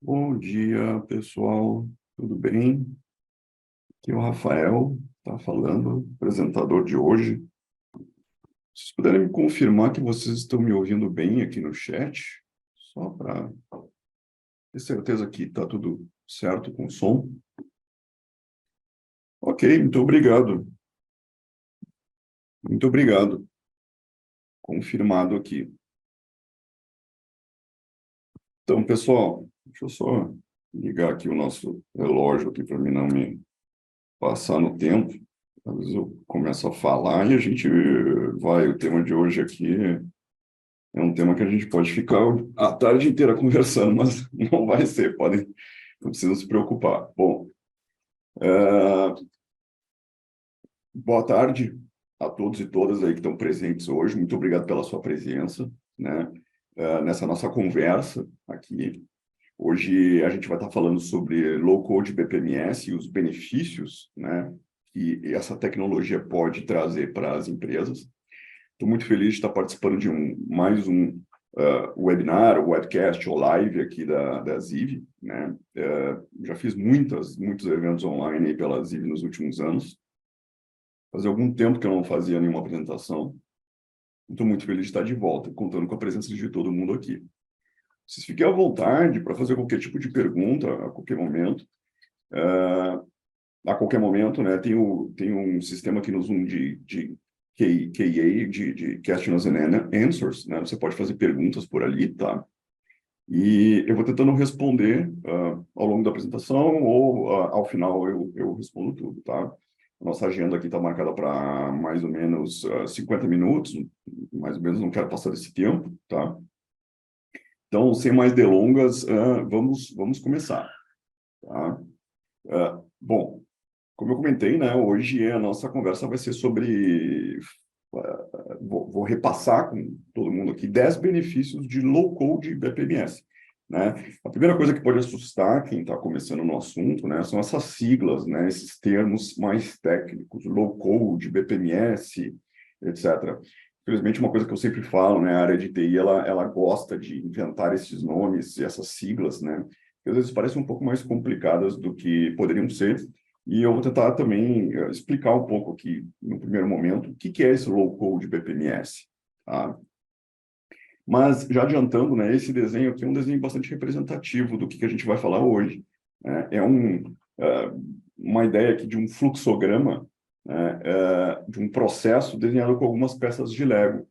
Bom dia, pessoal. Tudo bem? Aqui é o Rafael, está falando, apresentador de hoje. Se vocês puderem me confirmar que vocês estão me ouvindo bem aqui no chat, só para ter certeza que está tudo certo com o som. Ok, muito obrigado. Muito obrigado. Confirmado aqui. Então, pessoal, deixa eu só ligar aqui o nosso relógio aqui para mim não me passar no tempo. Às vezes eu começo a falar e a gente vai. O tema de hoje aqui é um tema que a gente pode ficar a tarde inteira conversando, mas não vai ser, podem, não precisam se preocupar. Bom, é, boa tarde a todos e todas aí que estão presentes hoje. Muito obrigado pela sua presença, né? Nessa nossa conversa aqui. Hoje a gente vai estar falando sobre low-code BPMS e os benefícios, né, que essa tecnologia pode trazer para as empresas. Estou muito feliz de estar participando de mais um webinar, webcast ou live aqui da Ziv, né? Já fiz muitos eventos online aí pela Ziv nos últimos anos. Fazia algum tempo que eu não fazia nenhuma apresentação. Estou muito feliz de estar de volta, contando com a presença de todo mundo aqui. Vocês fiquem à vontade para fazer qualquer tipo de pergunta a qualquer momento. A qualquer momento, né? Tem um sistema aqui no Zoom de QA, de Questions and Answers, né? Você pode fazer perguntas por ali, tá? E eu vou tentando responder ao longo da apresentação ou ao final eu respondo tudo, tá? A nossa agenda aqui está marcada para mais ou menos 50 minutos, mais ou menos, não quero passar desse tempo, tá? Então, sem mais delongas, vamos começar, tá? Bom, como eu comentei, né, hoje a nossa conversa vai ser sobre... vou repassar com todo mundo aqui 10 benefícios de low-code BPMS. Né? A primeira coisa que pode assustar quem está começando no assunto, né, são essas siglas, né, esses termos mais técnicos, low-code, BPMS, etc. Infelizmente, uma coisa que eu sempre falo, né, a área de TI, ela gosta de inventar esses nomes e essas siglas, né, que às vezes parecem um pouco mais complicadas do que poderiam ser, e eu vou tentar também explicar um pouco aqui, no primeiro momento, o que é esse low-code BPMS, tá? Mas, já adiantando, né, esse desenho aqui é um desenho bastante representativo do que a gente vai falar hoje. Né? Uma ideia aqui de um fluxograma, né, de um processo desenhado com algumas peças de Lego.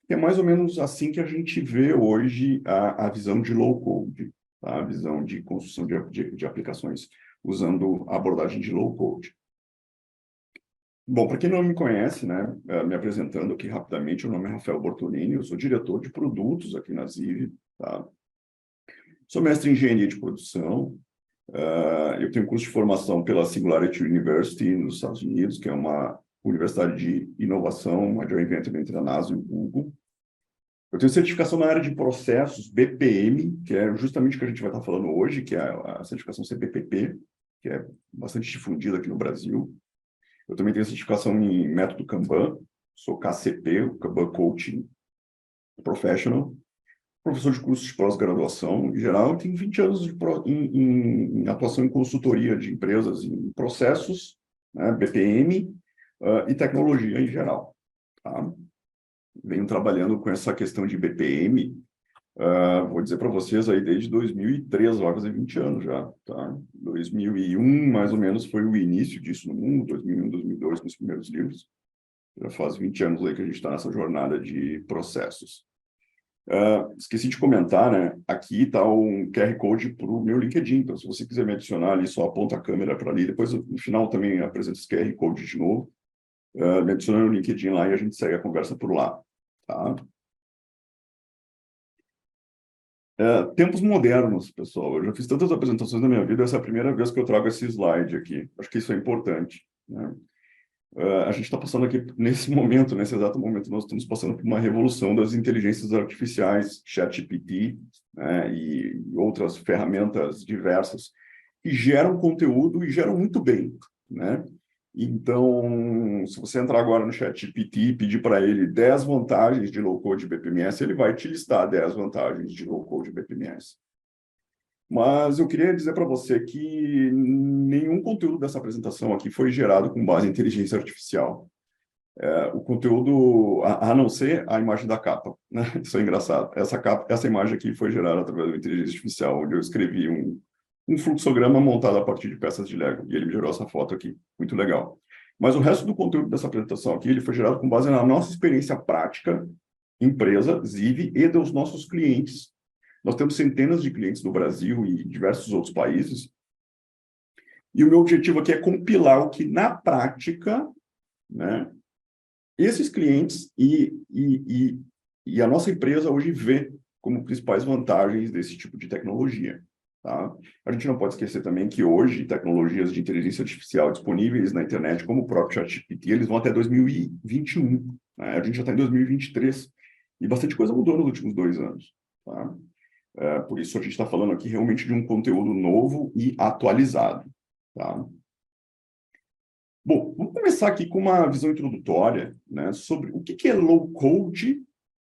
É mais ou menos assim que a gente vê hoje a visão de low-code, tá? A visão de construção de aplicações usando a abordagem de low-code. Bom, para quem não me conhece, né, me apresentando aqui rapidamente, o nome é Rafael Bortolini, eu sou diretor de produtos aqui na Ziv, tá? Sou mestre em engenharia de produção, eu tenho curso de formação pela Singularity University nos Estados Unidos, que é uma universidade de inovação, uma joint venture entre a NASA e o Google. Eu tenho certificação na área de processos BPM, que é justamente o que a gente vai estar falando hoje, que é a certificação CPPP, que é bastante difundida aqui no Brasil. Eu também tenho certificação em método Kanban, sou KCP, o Kanban Coaching Professional, professor de cursos de pós-graduação em geral, e tenho 20 anos em atuação em consultoria de empresas em processos, né, BPM, e tecnologia em geral. Tá? Venho trabalhando com essa questão de BPM, vou dizer para vocês aí desde 2003, vai fazer 20 anos já, tá? 2001, mais ou menos, foi o início disso no mundo, 2001, 2002, nos primeiros livros. Já faz 20 anos aí que a gente está nessa jornada de processos. Esqueci de comentar, né? Aqui está um QR Code para o meu LinkedIn, então se você quiser me adicionar ali, só aponta a câmera para ali, depois no final também apresento esse QR Code de novo. Me adiciona no LinkedIn lá e a gente segue a conversa por lá, tá? Tempos modernos, pessoal. Eu já fiz tantas apresentações na minha vida, essa é a primeira vez que eu trago esse slide aqui. Acho que isso é importante, né? A gente está passando aqui, nesse momento, nesse exato momento, nós estamos passando por uma revolução das inteligências artificiais, ChatGPT, né, e outras ferramentas diversas, que geram conteúdo e geram muito bem, né? Então, se você entrar agora no ChatGPT e pedir para ele 10 vantagens de low-code BPMS, ele vai te listar 10 vantagens de low-code BPMS. Mas eu queria dizer para você que nenhum conteúdo dessa apresentação aqui foi gerado com base em inteligência artificial. O conteúdo, a não ser a imagem da capa, né? Isso é engraçado. Essa imagem aqui foi gerada através da inteligência artificial, onde eu escrevi um fluxograma montado a partir de peças de Lego, e ele me gerou essa foto aqui. Muito legal. Mas o resto do conteúdo dessa apresentação aqui, ele foi gerado com base na nossa experiência prática, empresa, Ziv, e dos nossos clientes. Nós temos centenas de clientes no Brasil e diversos outros países, e o meu objetivo aqui é compilar o que, na prática, né, esses clientes e a nossa empresa hoje vê como principais vantagens desse tipo de tecnologia. Tá? A gente não pode esquecer também que hoje tecnologias de inteligência artificial disponíveis na internet, como o próprio ChatGPT, eles vão até 2021. Né? A gente já está em 2023 e bastante coisa mudou nos últimos 2 anos. Tá? Por isso a gente está falando aqui realmente de um conteúdo novo e atualizado. Tá? Bom, vamos começar aqui com uma visão introdutória, né, sobre o que é low-code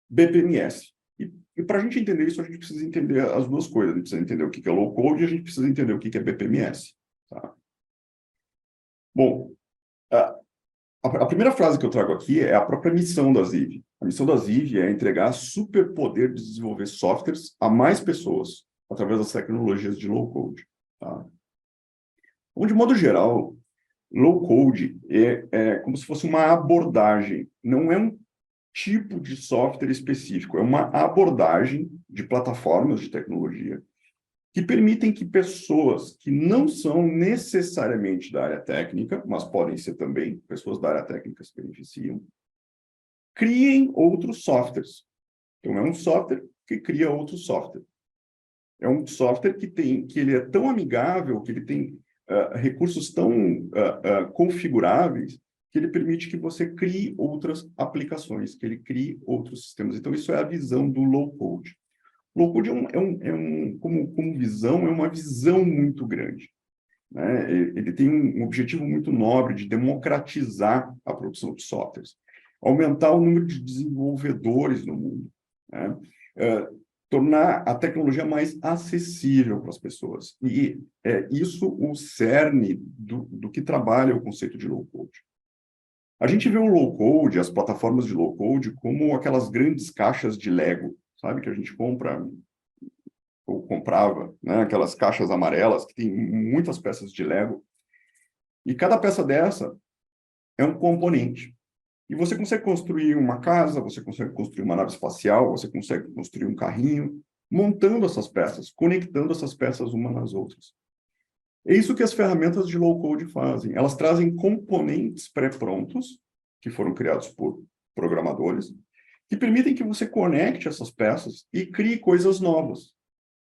BPMS. E para a gente entender isso, a gente precisa entender as duas coisas. A gente precisa entender o que é low-code e a gente precisa entender o que é BPMS. Tá? Bom, a primeira frase que eu trago aqui é a própria missão da Ziv. A missão da Ziv é entregar superpoder de desenvolver softwares a mais pessoas através das tecnologias de low-code. Tá? Bom, de modo geral, low-code é como se fosse uma abordagem, não é um tipo de software específico, é uma abordagem de plataformas de tecnologia que permitem que pessoas que não são necessariamente da área técnica, mas podem ser também pessoas da área técnica se beneficiam, criem outros softwares. Então, é um software que cria outro software. É um software que ele é tão amigável, que ele tem recursos tão configuráveis, que ele permite que você crie outras aplicações, que ele crie outros sistemas. Então, isso é a visão do low-code. Low-code como visão, é uma visão muito grande. Né? Ele tem um objetivo muito nobre de democratizar a produção de softwares, aumentar o número de desenvolvedores no mundo, né? Tornar a tecnologia mais acessível para as pessoas. E é isso o cerne do que trabalha o conceito de low-code. A gente vê o low-code, as plataformas de low-code, como aquelas grandes caixas de Lego, sabe, que a gente compra ou comprava, né? Aquelas caixas amarelas que tem muitas peças de Lego. E cada peça dessa é um componente. E você consegue construir uma casa, você consegue construir uma nave espacial, você consegue construir um carrinho, montando essas peças, conectando essas peças umas nas outras. É isso que as ferramentas de low-code fazem. Elas trazem componentes pré-prontos, que foram criados por programadores, que permitem que você conecte essas peças e crie coisas novas.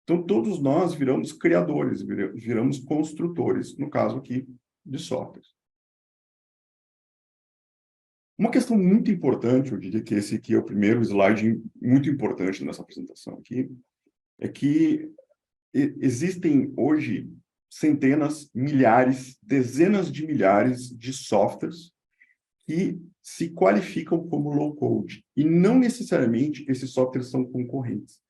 Então, todos nós viramos criadores, viramos construtores, no caso aqui, de softwares. Uma questão muito importante, eu diria que esse aqui é o primeiro slide muito importante nessa apresentação aqui, é que existem hoje centenas, milhares, dezenas de milhares de softwares que se qualificam como low-code. E não necessariamente esses softwares são concorrentes.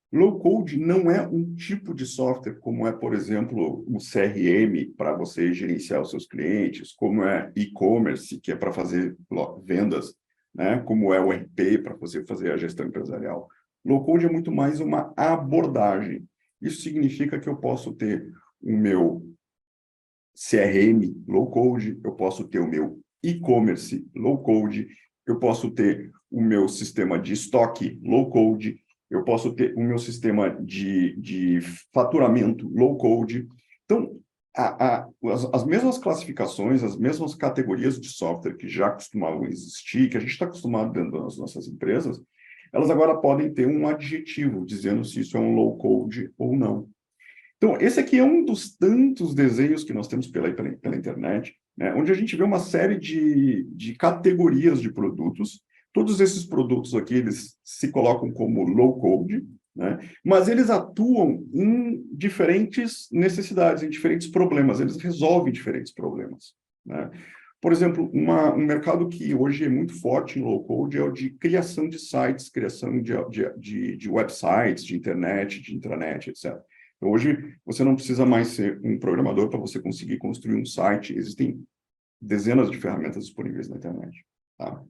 Low-code não é um tipo de software como é, por exemplo, o CRM para você gerenciar os seus clientes, como é e-commerce, que é para fazer vendas, né? Como é o RP para você fazer a gestão empresarial. Low-code é muito mais uma abordagem. Isso significa que eu posso ter o meu CRM low-code, eu posso ter o meu e-commerce low-code, eu posso ter o meu sistema de estoque low-code, eu posso ter o meu sistema de faturamento low-code. Então, as mesmas classificações, as mesmas categorias de software que já costumavam existir, que a gente está acostumado dentro das nossas empresas, elas agora podem ter um adjetivo, dizendo se isso é um low-code ou não. Então, esse aqui é um dos tantos desenhos que nós temos pela internet, né, onde a gente vê uma série de categorias de produtos. Todos esses produtos aqui, eles se colocam como low-code, né, mas eles atuam em diferentes necessidades, em diferentes problemas, eles resolvem diferentes problemas. Né? Por exemplo, um mercado que hoje é muito forte em low-code é o de criação de sites, criação de websites, de internet, de intranet, etc. Então, hoje, você não precisa mais ser um programador para você conseguir construir um site. Existem dezenas de ferramentas disponíveis na internet. Tá?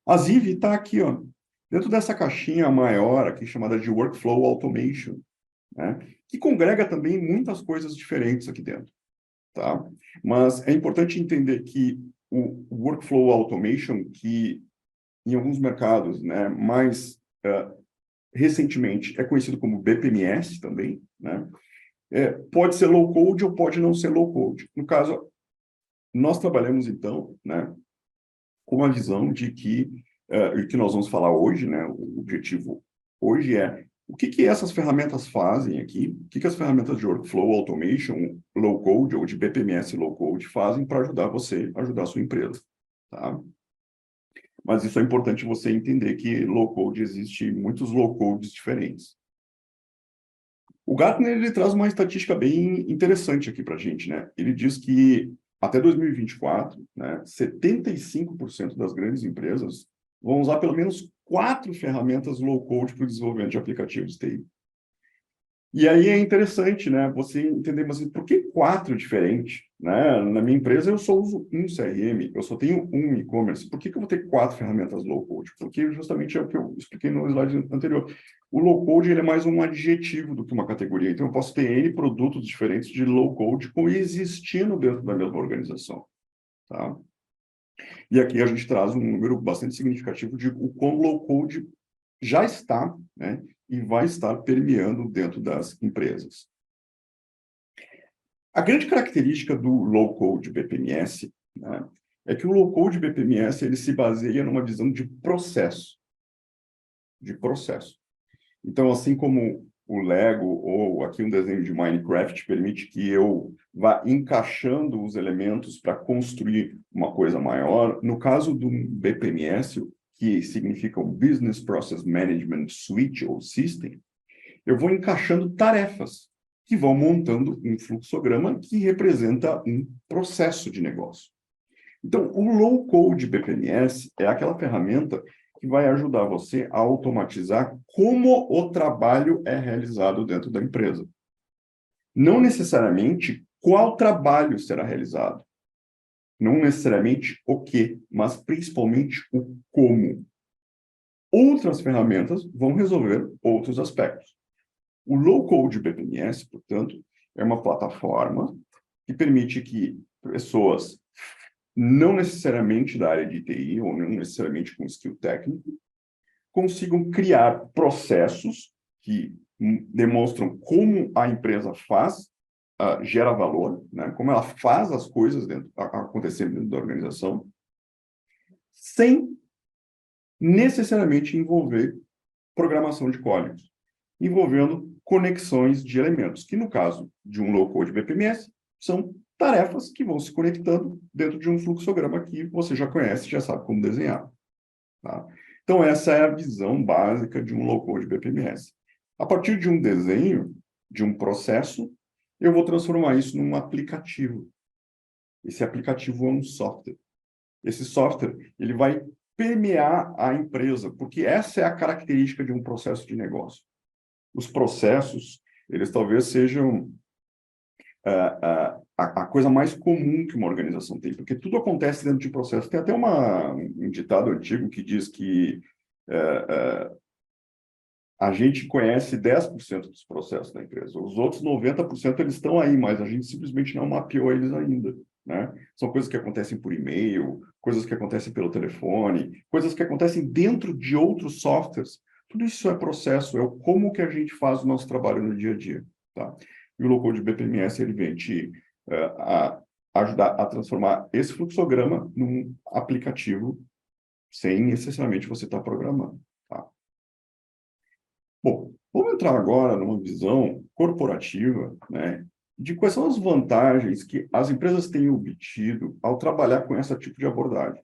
A Ziv está aqui, ó, dentro dessa caixinha maior aqui, chamada de Workflow Automation, né? Que congrega também muitas coisas diferentes aqui dentro. Tá? Mas é importante entender que o Workflow Automation, que em alguns mercados, né, mais recentemente é conhecido como BPMS também, né? Pode ser low code ou pode não ser low code. No caso, nós trabalhamos então, né, com a visão de que o que nós vamos falar hoje, né, o objetivo hoje é o que essas ferramentas fazem aqui, o que as ferramentas de Workflow Automation low code ou de BPMS low code fazem para ajudar você, ajudar a sua empresa, tá? Mas isso é importante você entender que low code existe muitos low codes diferentes. O Gartner ele traz uma estatística bem interessante aqui para a gente, né? Ele diz que até 2024, né, 75% das grandes empresas vão usar pelo menos 4 ferramentas low code para o desenvolvimento de aplicativos de TI. E aí é interessante, né, você entender, mas por que 4 diferentes? Né? Na minha empresa, eu só uso um CRM, eu só tenho um e-commerce. Por que eu vou ter 4 ferramentas low-code? Porque justamente é o que eu expliquei no slide anterior. O low-code ele é mais um adjetivo do que uma categoria. Então, eu posso ter N produtos diferentes de low-code coexistindo dentro da mesma organização. Tá? E aqui a gente traz um número bastante significativo de o quão low-code já está, né, e vai estar permeando dentro das empresas. A grande característica do low-code BPMS, né, é que o low-code BPMS ele se baseia numa visão de processo. De processo. Então, assim como o Lego ou aqui um desenho de Minecraft permite que eu vá encaixando os elementos para construir uma coisa maior, no caso do BPMS, que significa o Business Process Management Suite ou System, eu vou encaixando tarefas que vão montando um fluxograma que representa um processo de negócio. Então, o low-code BPMS é aquela ferramenta que vai ajudar você a automatizar como o trabalho é realizado dentro da empresa. Não necessariamente qual trabalho será realizado. Não necessariamente o que, mas principalmente o como. Outras ferramentas vão resolver outros aspectos. O low-code BPMS, portanto, é uma plataforma que permite que pessoas não necessariamente da área de TI, ou não necessariamente com skill técnico, consigam criar processos que demonstram como a empresa faz, gera valor, né? Como ela faz as coisas acontecerem dentro da organização, sem necessariamente envolver programação de códigos, envolvendo conexões de elementos, que no caso de um low-code BPMS, são tarefas que vão se conectando dentro de um fluxograma que você já conhece, já sabe como desenhar. Tá? Então, essa é a visão básica de um low-code BPMS. A partir de um desenho, de um processo, eu vou transformar isso num aplicativo. Esse aplicativo é um software. Esse software ele vai permear a empresa, porque essa é a característica de um processo de negócio. Os processos, eles talvez sejam a coisa mais comum que uma organização tem, porque tudo acontece dentro de processo. Tem até um ditado antigo que diz que a gente conhece 10% dos processos da empresa. Os outros 90% eles estão aí, mas a gente simplesmente não mapeou eles ainda. Né? São coisas que acontecem por e-mail, coisas que acontecem pelo telefone, coisas que acontecem dentro de outros softwares. Tudo isso é processo, é como que a gente faz o nosso trabalho no dia a dia. Tá? E o low-code BPMS ele vem te ajudar a transformar esse fluxograma num aplicativo sem necessariamente você estar programando. Tá? Bom, vamos entrar agora numa visão corporativa, né, de quais são as vantagens que as empresas têm obtido ao trabalhar com esse tipo de abordagem.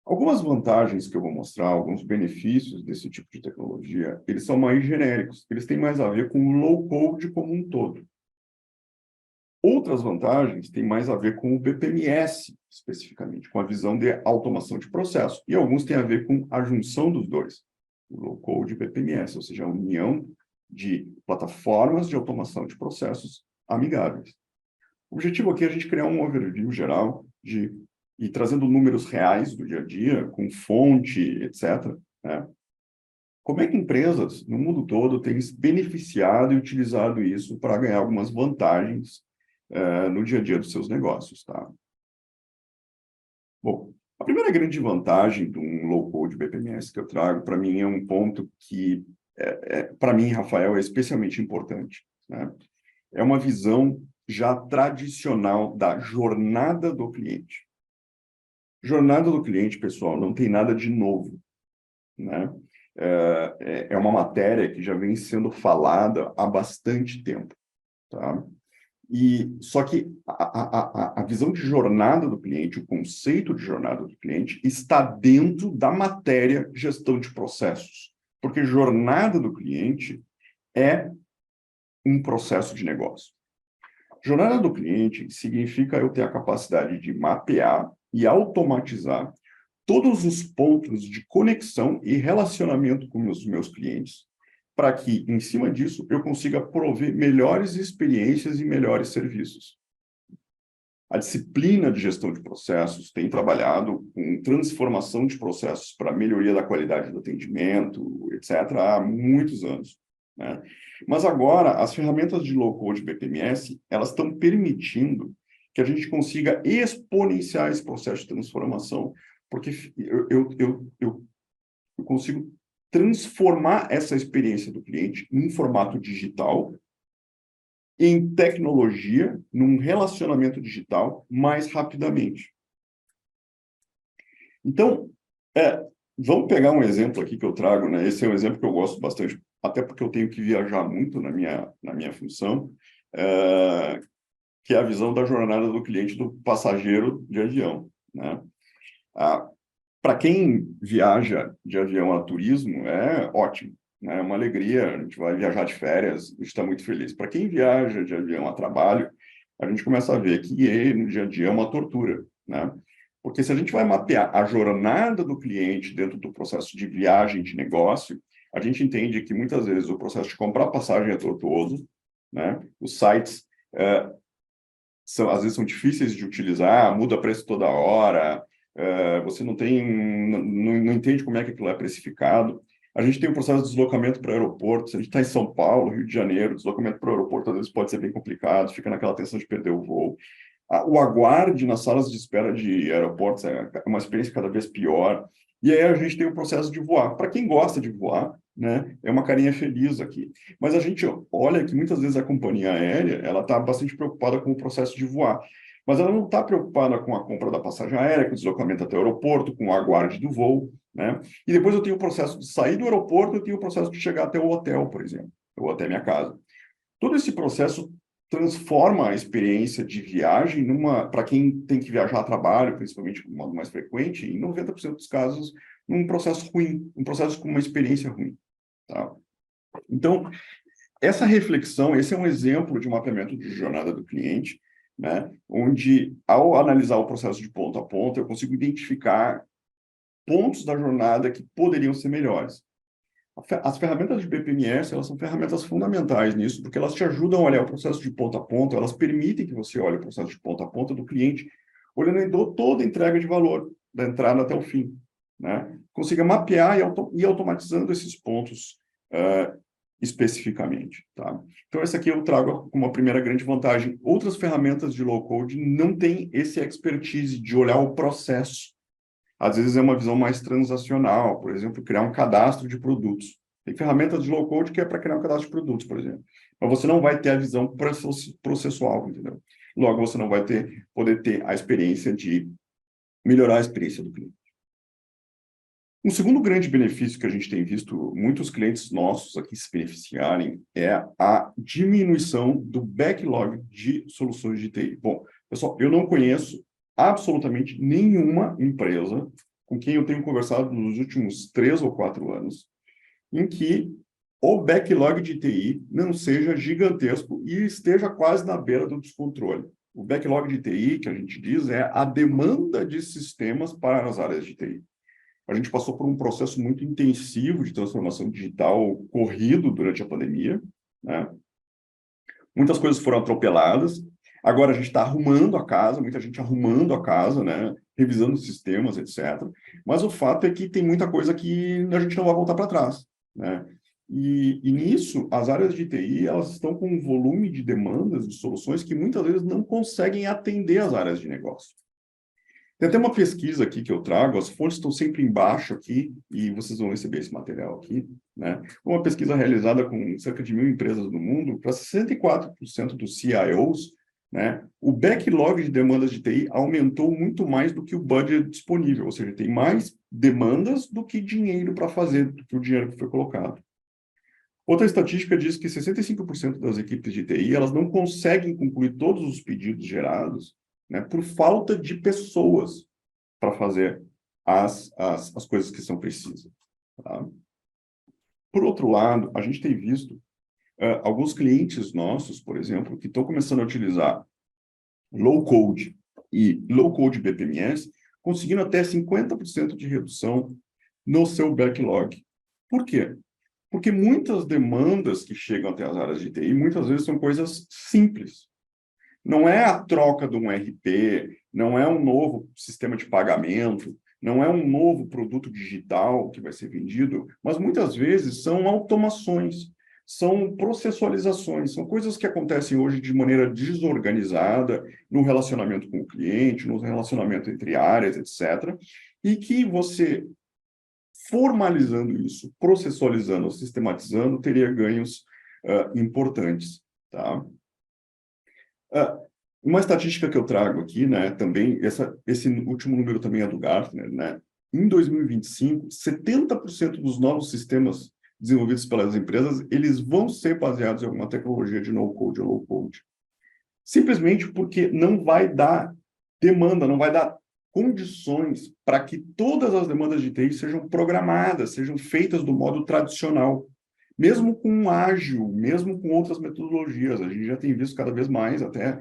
Algumas vantagens que eu vou mostrar, alguns benefícios desse tipo de tecnologia, eles são mais genéricos, eles têm mais a ver com o low-code como um todo. Outras vantagens têm mais a ver com o BPMS, especificamente, com a visão de automação de processo, e alguns têm a ver com a junção dos dois, o low-code e o BPMS, ou seja, a união de plataformas de automação de processos amigáveis. O objetivo aqui é a gente criar um overview geral e trazendo números reais do dia a dia, com fonte, etc., né? Como é que empresas no mundo todo têm se beneficiado e utilizado isso para ganhar algumas vantagens no dia a dia dos seus negócios, tá? Bom, a primeira grande vantagem de um low-code BPMS que eu trago, para mim, é um ponto que, para mim, Rafael, é especialmente importante, né? É uma visão já tradicional da jornada do cliente. Jornada do cliente, pessoal, não tem nada de novo, né? É uma matéria que já vem sendo falada há bastante tempo, tá? E só que a visão de jornada do cliente, o conceito de jornada do cliente, está dentro da matéria gestão de processos, porque jornada do cliente é um processo de negócio. Jornada do cliente significa eu ter a capacidade de mapear e automatizar todos os pontos de conexão e relacionamento com os meus clientes, para que, em cima disso, eu consiga prover melhores experiências e melhores serviços. A disciplina de gestão de processos tem trabalhado com transformação de processos para melhoria da qualidade do atendimento, etc., há muitos anos, né? Mas agora, as ferramentas de low-code BPMS, elas estão permitindo que a gente consiga exponenciar esse processo de transformação, porque eu consigo transformar essa experiência do cliente em formato digital, em tecnologia, num relacionamento digital mais rapidamente. Então, vamos pegar um exemplo aqui que eu trago, né? Esse é um exemplo que eu gosto bastante, até porque eu tenho que viajar muito na minha função, que é a visão da jornada do cliente do passageiro de avião, né? Para quem viaja de avião a turismo, é ótimo, né? É uma alegria, a gente vai viajar de férias, a gente está muito feliz. Para quem viaja de avião a trabalho, a gente começa a ver que no dia a dia é uma tortura, né? Porque se a gente vai mapear a jornada do cliente dentro do processo de viagem de negócio, a gente entende que muitas vezes o processo de comprar passagem é tortuoso, né? Os sites às vezes são difíceis de utilizar, muda preço toda hora, você não entende como é que aquilo é precificado. A gente tem um processo de deslocamento para aeroportos. A gente está em São Paulo, Rio de Janeiro, deslocamento para o aeroporto às vezes pode ser bem complicado, fica naquela tensão de perder o voo. O aguarde nas salas de espera de aeroportos é uma experiência cada vez pior. E aí a gente tem o processo de voar. Para quem gosta de voar, né, é uma carinha feliz aqui. Mas a gente olha que muitas vezes a companhia aérea ela está bastante preocupada com o processo de voar. Mas ela não está preocupada com a compra da passagem aérea, com o deslocamento até o aeroporto, com o aguarde do voo, né? E depois eu tenho o processo de sair do aeroporto, eu tenho o processo de chegar até o hotel, por exemplo, ou até minha casa. Todo esse processo transforma a experiência de viagem para quem tem que viajar a trabalho, principalmente de modo mais frequente, em 90% dos casos, num processo ruim, um processo com uma experiência ruim, tá? Então, essa reflexão, esse é um exemplo de mapeamento de jornada do cliente, né? Onde, ao analisar o processo de ponta a ponta, eu consigo identificar pontos da jornada que poderiam ser melhores. As ferramentas de BPMS, elas são ferramentas fundamentais nisso, porque elas te ajudam a olhar o processo de ponta a ponta, elas permitem que você olhe o processo de ponta a ponta do cliente, olhando em toda a entrega de valor, da entrada até o fim, né? Consiga mapear e automatizando esses pontos especificamente, tá? Então, essa aqui eu trago como uma primeira grande vantagem. Outras ferramentas de low-code não têm esse expertise de olhar o processo. Às vezes é uma visão mais transacional, por exemplo, criar um cadastro de produtos. Tem ferramentas de low-code que é para criar um cadastro de produtos, por exemplo. Mas você não vai ter a visão processual, entendeu? Logo, você não vai poder ter a experiência de melhorar a experiência do cliente. Um segundo grande benefício que a gente tem visto muitos clientes nossos aqui se beneficiarem é a diminuição do backlog de soluções de TI. Bom, pessoal, eu não conheço absolutamente nenhuma empresa com quem eu tenho conversado nos últimos 3 ou 4 anos em que o backlog de TI não seja gigantesco e esteja quase na beira do descontrole. O backlog de TI, que a gente diz, é a demanda de sistemas para as áreas de TI. A gente passou por um processo muito intensivo de transformação digital corrido durante a pandemia, né? Muitas coisas foram atropeladas. Agora a gente está arrumando a casa, muita gente arrumando a casa, né? Revisando sistemas, etc. Mas o fato é que tem muita coisa que a gente não vai voltar para trás, né? E nisso, as áreas de TI, elas estão com um volume de demandas, de soluções que muitas vezes não conseguem atender as áreas de negócio. Tem até uma pesquisa aqui que eu trago, as fontes estão sempre embaixo aqui, e vocês vão receber esse material aqui, né? Uma pesquisa realizada com cerca de 1.000 empresas no mundo, para 64% dos CIOs, né? O backlog de demandas de TI aumentou muito mais do que o budget disponível, ou seja, tem mais demandas do que dinheiro para fazer, do que o dinheiro que foi colocado. Outra estatística diz que 65% das equipes de TI, elas não conseguem concluir todos os pedidos gerados, né, por falta de pessoas para fazer as coisas que são precisas. Tá? Por outro lado, a gente tem visto alguns clientes nossos, por exemplo, que estão começando a utilizar low-code e low-code BPMS, conseguindo até 50% de redução no seu backlog. Por quê? Porque muitas demandas que chegam até as áreas de TI, muitas vezes são coisas simples. Não é a troca de um RP, não é um novo sistema de pagamento, não é um novo produto digital que vai ser vendido, mas muitas vezes são automações, são processualizações, são coisas que acontecem hoje de maneira desorganizada no relacionamento com o cliente, no relacionamento entre áreas, etc., e que você, formalizando isso, processualizando, sistematizando, teria ganhos importantes, tá? Uma estatística que eu trago aqui, né, também, esse último número também é do Gartner, né? Em 2025, 70% dos novos sistemas desenvolvidos pelas empresas, eles vão ser baseados em alguma tecnologia de no-code ou low-code. Simplesmente porque não vai dar demanda, não vai dar condições para que todas as demandas de TI sejam programadas, sejam feitas do modo tradicional. Mesmo com ágil, mesmo com outras metodologias, a gente já tem visto cada vez mais, até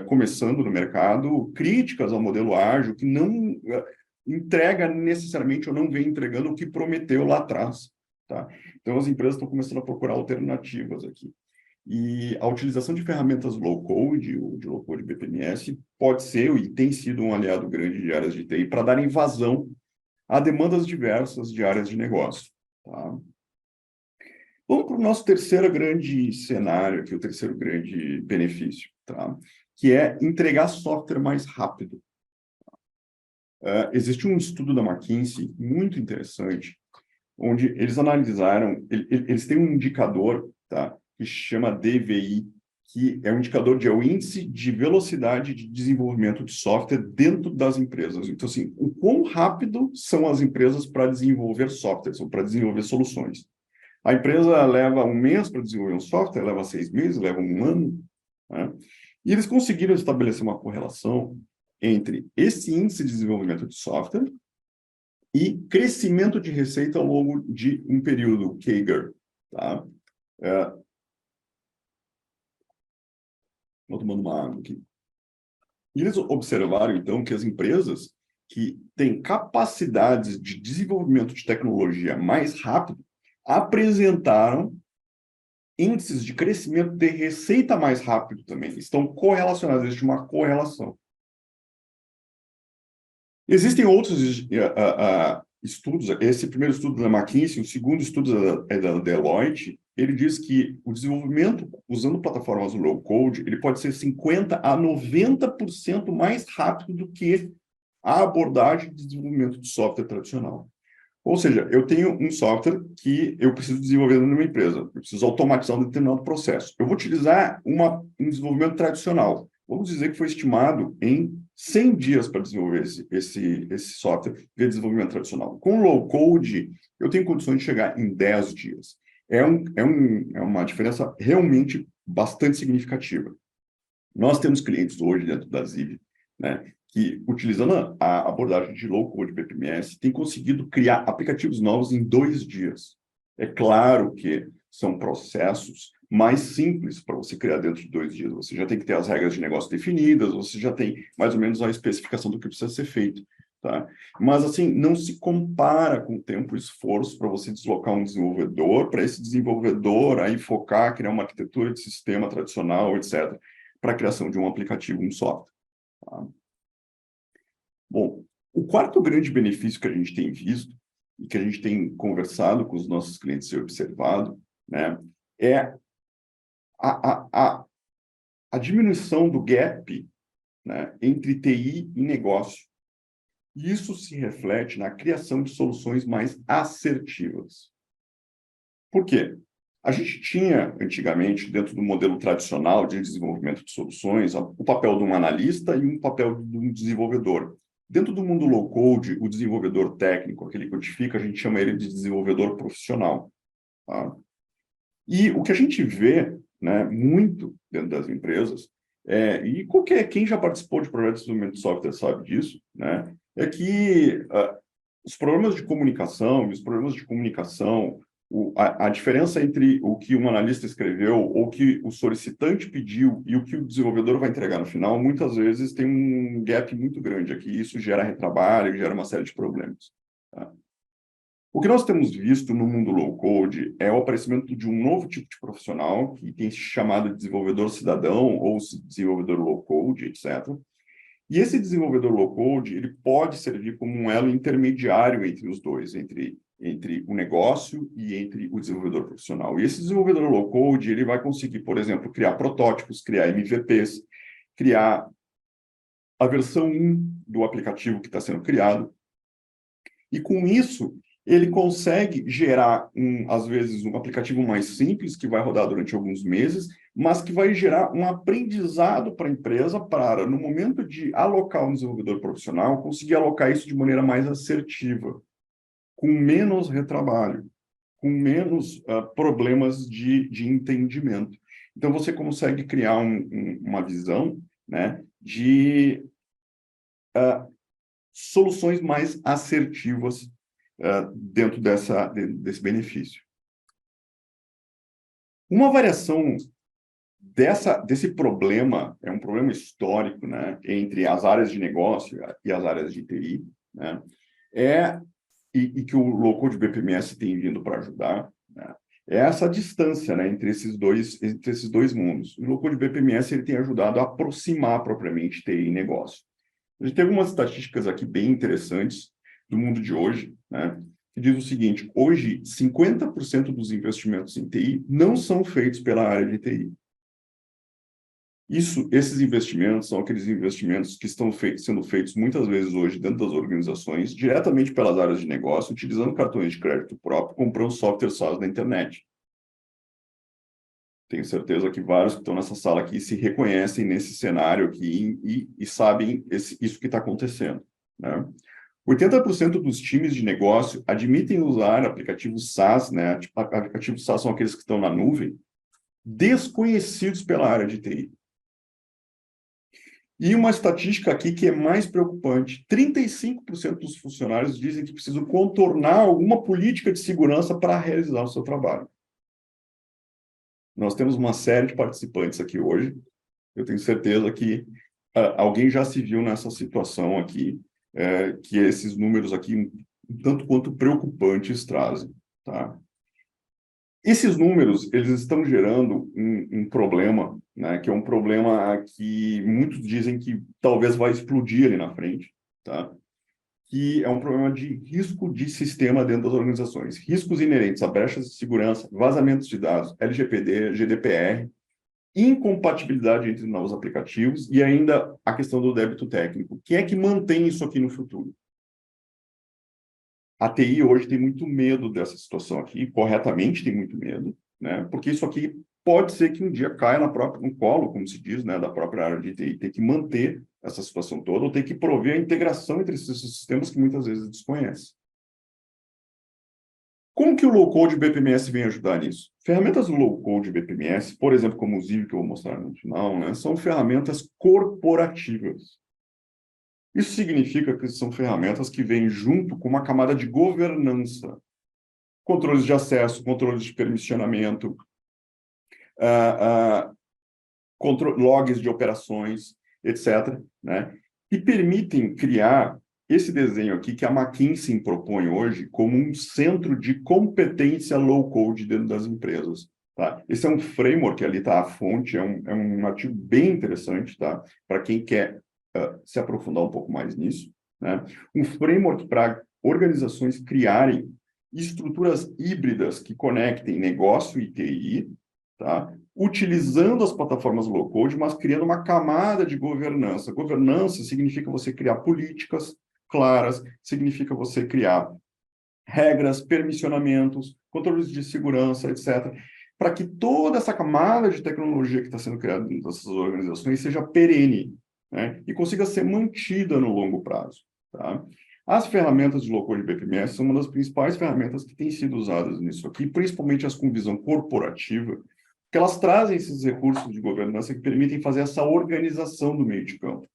começando no mercado, críticas ao modelo ágil, que não entrega necessariamente ou não vem entregando o que prometeu lá atrás. Tá? Então, as empresas estão começando a procurar alternativas aqui. E a utilização de ferramentas low-code, ou de low-code BPMS, pode ser e tem sido um aliado grande de áreas de TI para darem vazão a demandas diversas de áreas de negócio. Tá? Vamos para o nosso terceiro grande cenário, aqui, o terceiro grande benefício, tá? Que é entregar software mais rápido. Existe um estudo da McKinsey muito interessante, onde eles analisaram, eles têm um indicador, tá, que chama DVI, que é um indicador é o índice de velocidade de desenvolvimento de software dentro das empresas. Então, assim, o quão rápido são as empresas para desenvolver softwares ou para desenvolver soluções. A empresa leva um mês para desenvolver um software, leva 6 meses, leva um ano, né? E eles conseguiram estabelecer uma correlação entre esse índice de desenvolvimento de software e crescimento de receita ao longo de um período, CAGR. Tá? Vou tomando uma água aqui. E eles observaram, então, que as empresas que têm capacidades de desenvolvimento de tecnologia mais rápido apresentaram índices de crescimento de receita mais rápido também. Estão correlacionados, existe uma correlação. Existem outros estudos, esse primeiro estudo da McKinsey, o segundo estudo é da Deloitte, ele diz que o desenvolvimento usando plataformas low-code, ele pode ser 50% a 90% mais rápido do que a abordagem de desenvolvimento de software tradicional. Ou seja, eu tenho um software que eu preciso desenvolver numa empresa, eu preciso automatizar um determinado processo. Eu vou utilizar um desenvolvimento tradicional. Vamos dizer que foi estimado em 100 dias para desenvolver esse software via desenvolvimento tradicional. Com low-code, eu tenho condições de chegar em 10 dias. É uma diferença realmente bastante significativa. Nós temos clientes hoje dentro da Ziv, né, que, utilizando a abordagem de low-code BPMS, tem conseguido criar aplicativos novos em 2 dias. É claro que são processos mais simples para você criar dentro de 2 dias. Você já tem que ter as regras de negócio definidas, você já tem mais ou menos a especificação do que precisa ser feito. tá? Mas, assim, não se compara com tempo e esforço para você deslocar um desenvolvedor, para esse desenvolvedor aí focar, criar uma arquitetura de sistema tradicional, etc., para a criação de um aplicativo, um software. Tá? Bom, o quarto grande benefício que a gente tem visto e que a gente tem conversado com os nossos clientes e observado, né, é a diminuição do gap, né, entre TI e negócio. E isso se reflete na criação de soluções mais assertivas. Por quê? A gente tinha, antigamente, dentro do modelo tradicional de desenvolvimento de soluções, o papel de um analista e um papel de um desenvolvedor. Dentro do mundo low-code, o desenvolvedor técnico, aquele que codifica, a gente chama ele de desenvolvedor profissional. Tá? E o que a gente vê, né, muito dentro das empresas, e quem já participou de projetos de desenvolvimento de software sabe disso, né, é que os problemas de comunicação, a diferença entre o que um analista escreveu ou o que o solicitante pediu e o que o desenvolvedor vai entregar no final, muitas vezes tem um gap muito grande aqui, e isso gera retrabalho, gera uma série de problemas. Tá? O que nós temos visto no mundo low-code é o aparecimento de um novo tipo de profissional, que tem se chamado de desenvolvedor cidadão ou desenvolvedor low-code, etc. E esse desenvolvedor low-code, ele pode servir como um elo intermediário entre os dois, entre o negócio e entre o desenvolvedor profissional. E esse desenvolvedor low-code, ele vai conseguir, por exemplo, criar protótipos, criar MVPs, criar a versão 1 do aplicativo que está sendo criado. E com isso, ele consegue gerar, às vezes, um aplicativo mais simples, que vai rodar durante alguns meses, mas que vai gerar um aprendizado para a empresa para, no momento de alocar um desenvolvedor profissional, conseguir alocar isso de maneira mais assertiva, com menos retrabalho, com menos problemas de entendimento. Então, você consegue criar uma visão, né, de soluções mais assertivas dentro desse benefício. Uma variação desse problema, é um problema histórico, né, entre as áreas de negócio e as áreas de TI, né, e que o low-code BPMS tem vindo para ajudar, né, é essa distância, né, entre esses dois mundos. O low-code BPMS ele tem ajudado a aproximar propriamente TI e negócio. A gente tem algumas estatísticas aqui bem interessantes do mundo de hoje, né, que diz o seguinte: hoje, 50% dos investimentos em TI não são feitos pela área de TI. Esses investimentos são aqueles investimentos que estão sendo feitos muitas vezes hoje dentro das organizações, diretamente pelas áreas de negócio, utilizando cartões de crédito próprio, comprando software SaaS na internet. Tenho certeza que vários que estão nessa sala aqui se reconhecem nesse cenário aqui e sabem isso que está acontecendo, né? 80% dos times de negócio admitem usar aplicativos SaaS, né? Tipo, aplicativos SaaS são aqueles que estão na nuvem, desconhecidos pela área de TI. E uma estatística aqui que é mais preocupante: 35% dos funcionários dizem que precisam contornar alguma política de segurança para realizar o seu trabalho. Nós temos uma série de participantes aqui hoje. Eu tenho certeza que alguém já se viu nessa situação aqui, que esses números aqui, um tanto quanto preocupantes, trazem. Tá? Esses números, eles estão gerando um problema, né, que é um problema que muitos dizem que talvez vai explodir ali na frente, tá? Que é um problema de risco de sistema dentro das organizações. Riscos inerentes a brechas de segurança, vazamentos de dados, LGPD, GDPR, incompatibilidade entre novos aplicativos e ainda a questão do débito técnico. Quem é que mantém isso aqui no futuro? A TI hoje tem muito medo dessa situação aqui, corretamente tem muito medo, né? Porque isso aqui pode ser que um dia caia no colo, como se diz, né, da própria área de TI, ter que manter essa situação toda, ou ter que prover a integração entre esses sistemas que muitas vezes desconhece. Como que o low-code BPMS vem ajudar nisso? Ferramentas do low-code BPMS, por exemplo, como o Ziv, que eu vou mostrar no final, né, são ferramentas corporativas. Isso significa que são ferramentas que vêm junto com uma camada de governança, controles de acesso, controles de permissionamento, logs de operações, etc., né, que permitem criar esse desenho aqui que a McKinsey propõe hoje como um centro de competência low-code dentro das empresas. Tá? Esse é um framework, ali está a fonte, é um artigo bem interessante, tá? Para quem quer se aprofundar um pouco mais nisso. Né? Um framework para organizações criarem estruturas híbridas que conectem negócio e TI, tá? Utilizando as plataformas low-code, mas criando uma camada de governança. Governança significa você criar políticas claras, significa você criar regras, permissionamentos, controles de segurança, etc., para que toda essa camada de tecnologia que está sendo criada nessas organizações seja perene, né, e consiga ser mantida no longo prazo. Tá? As ferramentas de low-code BPMS são uma das principais ferramentas que têm sido usadas nisso aqui, principalmente as com visão corporativa, porque elas trazem esses recursos de governança que permitem fazer essa organização do meio de campo,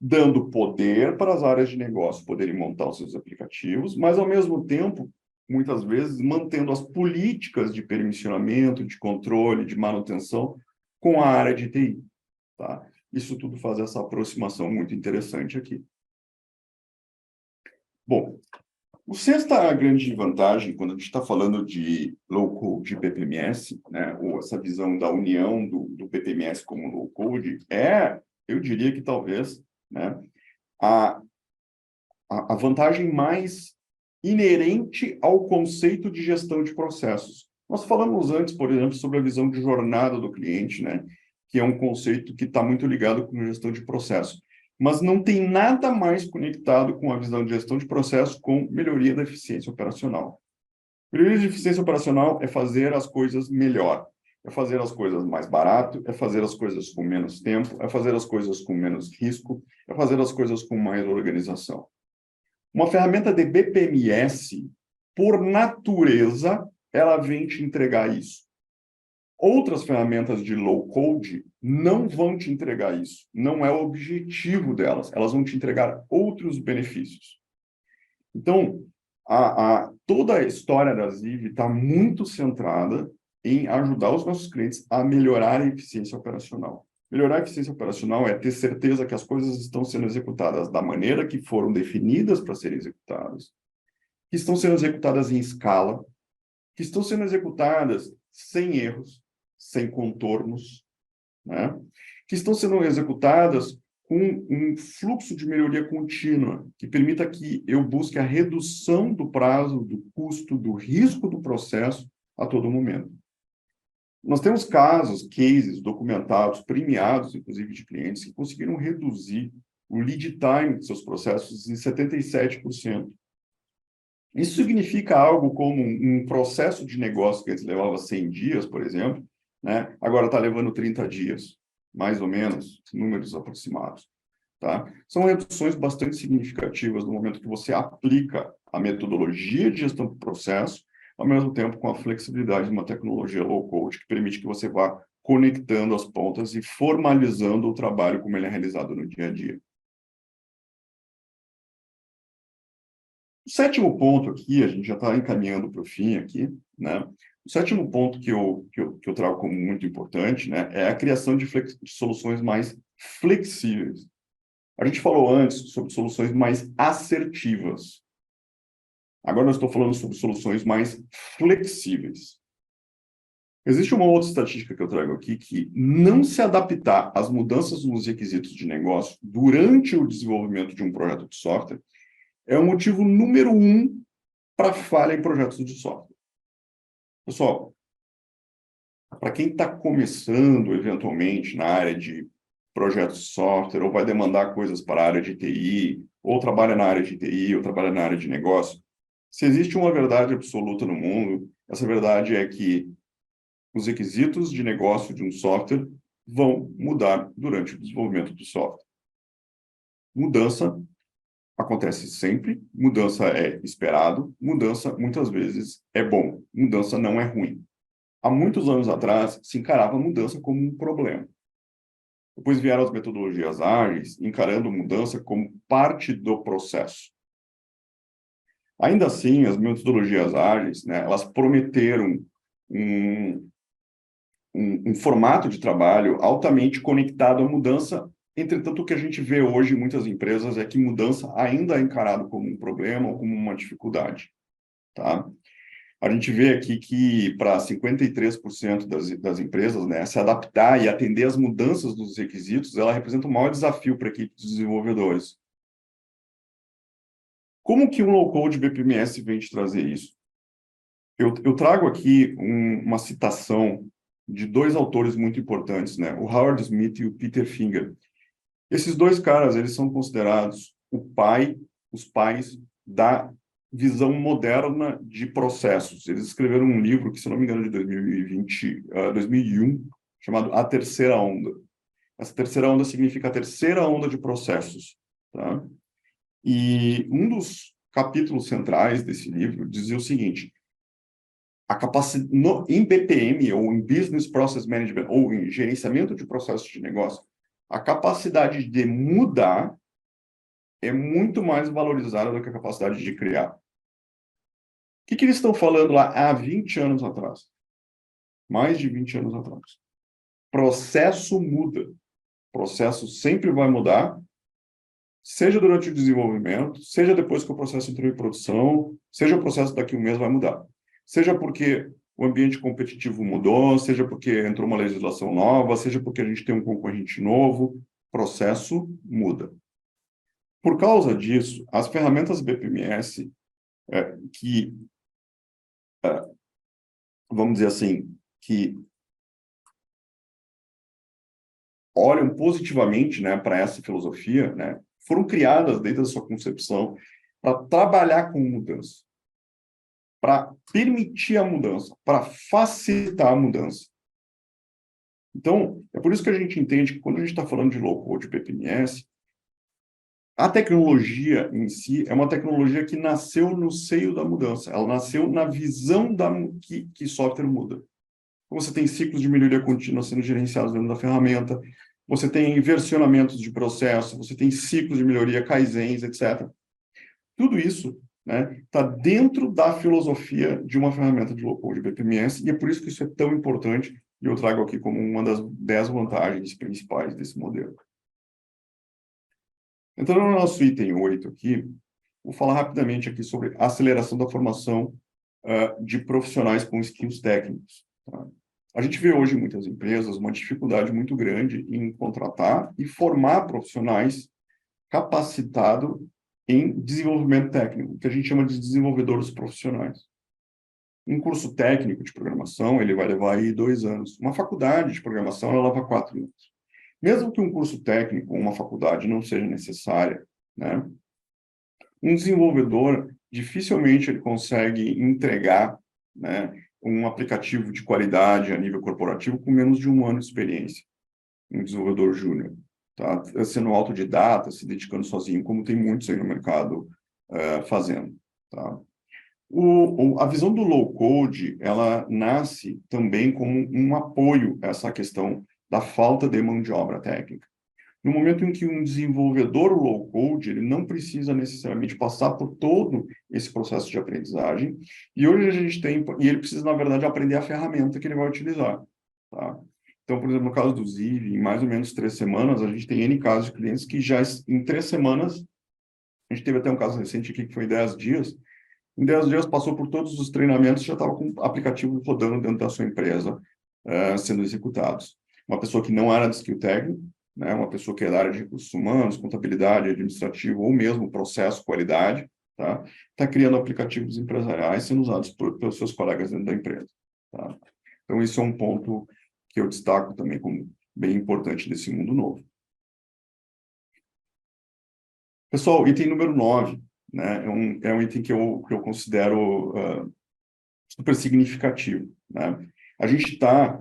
dando poder para as áreas de negócio poderem montar os seus aplicativos, mas, ao mesmo tempo, muitas vezes, mantendo as políticas de permissionamento, de controle, de manutenção com a área de TI. Tá? Isso tudo faz essa aproximação muito interessante aqui. Bom, a sexta grande vantagem, quando a gente está falando de low-code de PPMS, né, ou essa visão da união do PPMS como low-code, eu diria que talvez, né, a vantagem mais inerente ao conceito de gestão de processos. Nós falamos antes, por exemplo, sobre a visão de jornada do cliente, né, que é um conceito que está muito ligado com a gestão de processo. Mas não tem nada mais conectado com a visão de gestão de processo com melhoria da eficiência operacional. Melhoria de eficiência operacional é fazer as coisas melhor, é fazer as coisas mais barato, é fazer as coisas com menos tempo, é fazer as coisas com menos risco, é fazer as coisas com mais organização. Uma ferramenta de BPMS, por natureza, ela vem te entregar isso. Outras ferramentas de low-code não vão te entregar isso. Não é o objetivo delas. Elas vão te entregar outros benefícios. Então, toda a história da Ziv está muito centrada em ajudar os nossos clientes a melhorar a eficiência operacional. Melhorar a eficiência operacional é ter certeza que as coisas estão sendo executadas da maneira que foram definidas para serem executadas, que estão sendo executadas em escala, que estão sendo executadas sem erros, sem contornos, né? Que estão sendo executadas com um fluxo de melhoria contínua, que permita que eu busque a redução do prazo, do custo, do risco do processo a todo momento. Nós temos cases documentados, premiados, inclusive, de clientes que conseguiram reduzir o lead time de seus processos em 77%. Isso significa algo como um processo de negócio que antes levava 100 dias, por exemplo, né? Agora está levando 30 dias, mais ou menos, números aproximados. Tá? São reduções bastante significativas no momento que você aplica a metodologia de gestão do processo, ao mesmo tempo com a flexibilidade de uma tecnologia low-code, que permite que você vá conectando as pontas e formalizando o trabalho como ele é realizado no dia a dia. O sétimo ponto aqui, a gente já está encaminhando para o fim aqui, né? O sétimo ponto que eu trago como muito importante, né, é a criação de soluções mais flexíveis. A gente falou antes sobre soluções mais assertivas. Agora eu estou falando sobre soluções mais flexíveis. Existe uma outra estatística que eu trago aqui, que não se adaptar às mudanças nos requisitos de negócio durante o desenvolvimento de um projeto de software é o motivo número 1 para falha em projetos de software. Pessoal, para quem está começando, eventualmente, na área de projetos de software, ou vai demandar coisas para a área de TI, ou trabalha na área de TI, ou trabalha na área de negócio, se existe uma verdade absoluta no mundo, essa verdade é que os requisitos de negócio de um software vão mudar durante o desenvolvimento do software. Mudança acontece sempre, mudança é esperado, mudança muitas vezes é bom, mudança não é ruim. Há muitos anos atrás, se encarava a mudança como um problema. Depois vieram as metodologias ágeis, encarando mudança como parte do processo. Ainda assim, as metodologias ágeis, né, elas prometeram um formato de trabalho altamente conectado à mudança Entretanto, o que a gente vê hoje em muitas empresas é que mudança ainda é encarado como um problema ou como uma dificuldade, tá? A gente vê aqui que para 53% das empresas, né, se adaptar e atender às mudanças dos requisitos, ela representa o maior desafio para a equipe de desenvolvedores. Como que um low-code BPMS vem te trazer isso? Eu trago aqui uma citação de dois autores muito importantes, né? O Howard Smith e o Peter Finger. Esses dois caras, eles são considerados os pais da visão moderna de processos. Eles escreveram um livro que, se não me engano, de 2001, chamado A Terceira Onda. Essa terceira onda significa a terceira onda de processos, tá? E um dos capítulos centrais desse livro dizia o seguinte: em BPM, ou em Business Process Management, ou em gerenciamento de processos de negócio, a capacidade de mudar é muito mais valorizada do que a capacidade de criar. O que eles estão falando lá há 20 anos atrás? Mais de 20 anos atrás. Processo muda. Processo sempre vai mudar, seja durante o desenvolvimento, seja depois que o processo entrou em produção, seja o processo daqui a um mês vai mudar. Seja porque o ambiente competitivo mudou, seja porque entrou uma legislação nova, seja porque a gente tem um concorrente novo, processo muda. Por causa disso, as ferramentas BPMS, que, vamos dizer assim, que olham positivamente, né, para essa filosofia, né, foram criadas desde a sua concepção para trabalhar com mudança, para permitir a mudança, para facilitar a mudança. Então, é por isso que a gente entende que quando a gente está falando de low-code BPMS, a tecnologia em si é uma tecnologia que nasceu no seio da mudança. Ela nasceu na visão que software muda. Você tem ciclos de melhoria contínua sendo gerenciados dentro da ferramenta, você tem versionamentos de processo, você tem ciclos de melhoria, kaizens, etc. Tudo isso, né, está dentro da filosofia de uma ferramenta de low-code BPMS, e é por isso que isso é tão importante, e eu trago aqui como uma das 10 vantagens principais desse modelo. Entrando no nosso item 8 aqui, vou falar rapidamente aqui sobre a aceleração da formação de profissionais com skills técnicos. Tá? A gente vê hoje em muitas empresas uma dificuldade muito grande em contratar e formar profissionais capacitados em desenvolvimento técnico, que a gente chama de desenvolvedores profissionais. Um curso técnico de programação, ele vai levar aí 2 anos. Uma faculdade de programação, ela leva 4 anos. Mesmo que um curso técnico, uma faculdade não seja necessária, né? Um desenvolvedor, dificilmente ele consegue entregar, né, um aplicativo de qualidade a nível corporativo com menos de 1 ano de experiência. Um desenvolvedor júnior, tá? Sendo autodidata, se dedicando sozinho, como tem muitos aí no mercado fazendo, tá? A visão do low-code, ela nasce também como um apoio a essa questão da falta de mão de obra técnica. No momento em que um desenvolvedor low-code, ele não precisa necessariamente passar por todo esse processo de aprendizagem, e hoje a gente tem, e ele precisa, na verdade, aprender a ferramenta que ele vai utilizar, tá? Então, por exemplo, no caso do Ziv, em mais ou menos 3 semanas, a gente tem N casos de clientes que já, em 3 semanas, a gente teve até um caso recente aqui que foi 10 dias, em 10 dias passou por todos os treinamentos, já estava com o aplicativo rodando dentro da sua empresa, sendo executados. Uma pessoa que não era de skill técnico, né, uma pessoa que é da área de recursos humanos, contabilidade, administrativo, ou mesmo processo, qualidade, tá? Está criando aplicativos empresariais sendo usados pelos seus colegas dentro da empresa. Tá? Então, isso é um ponto que eu destaco também como bem importante desse mundo novo. Pessoal, item número 9, né, é um item que eu considero super significativo. Né? A gente está,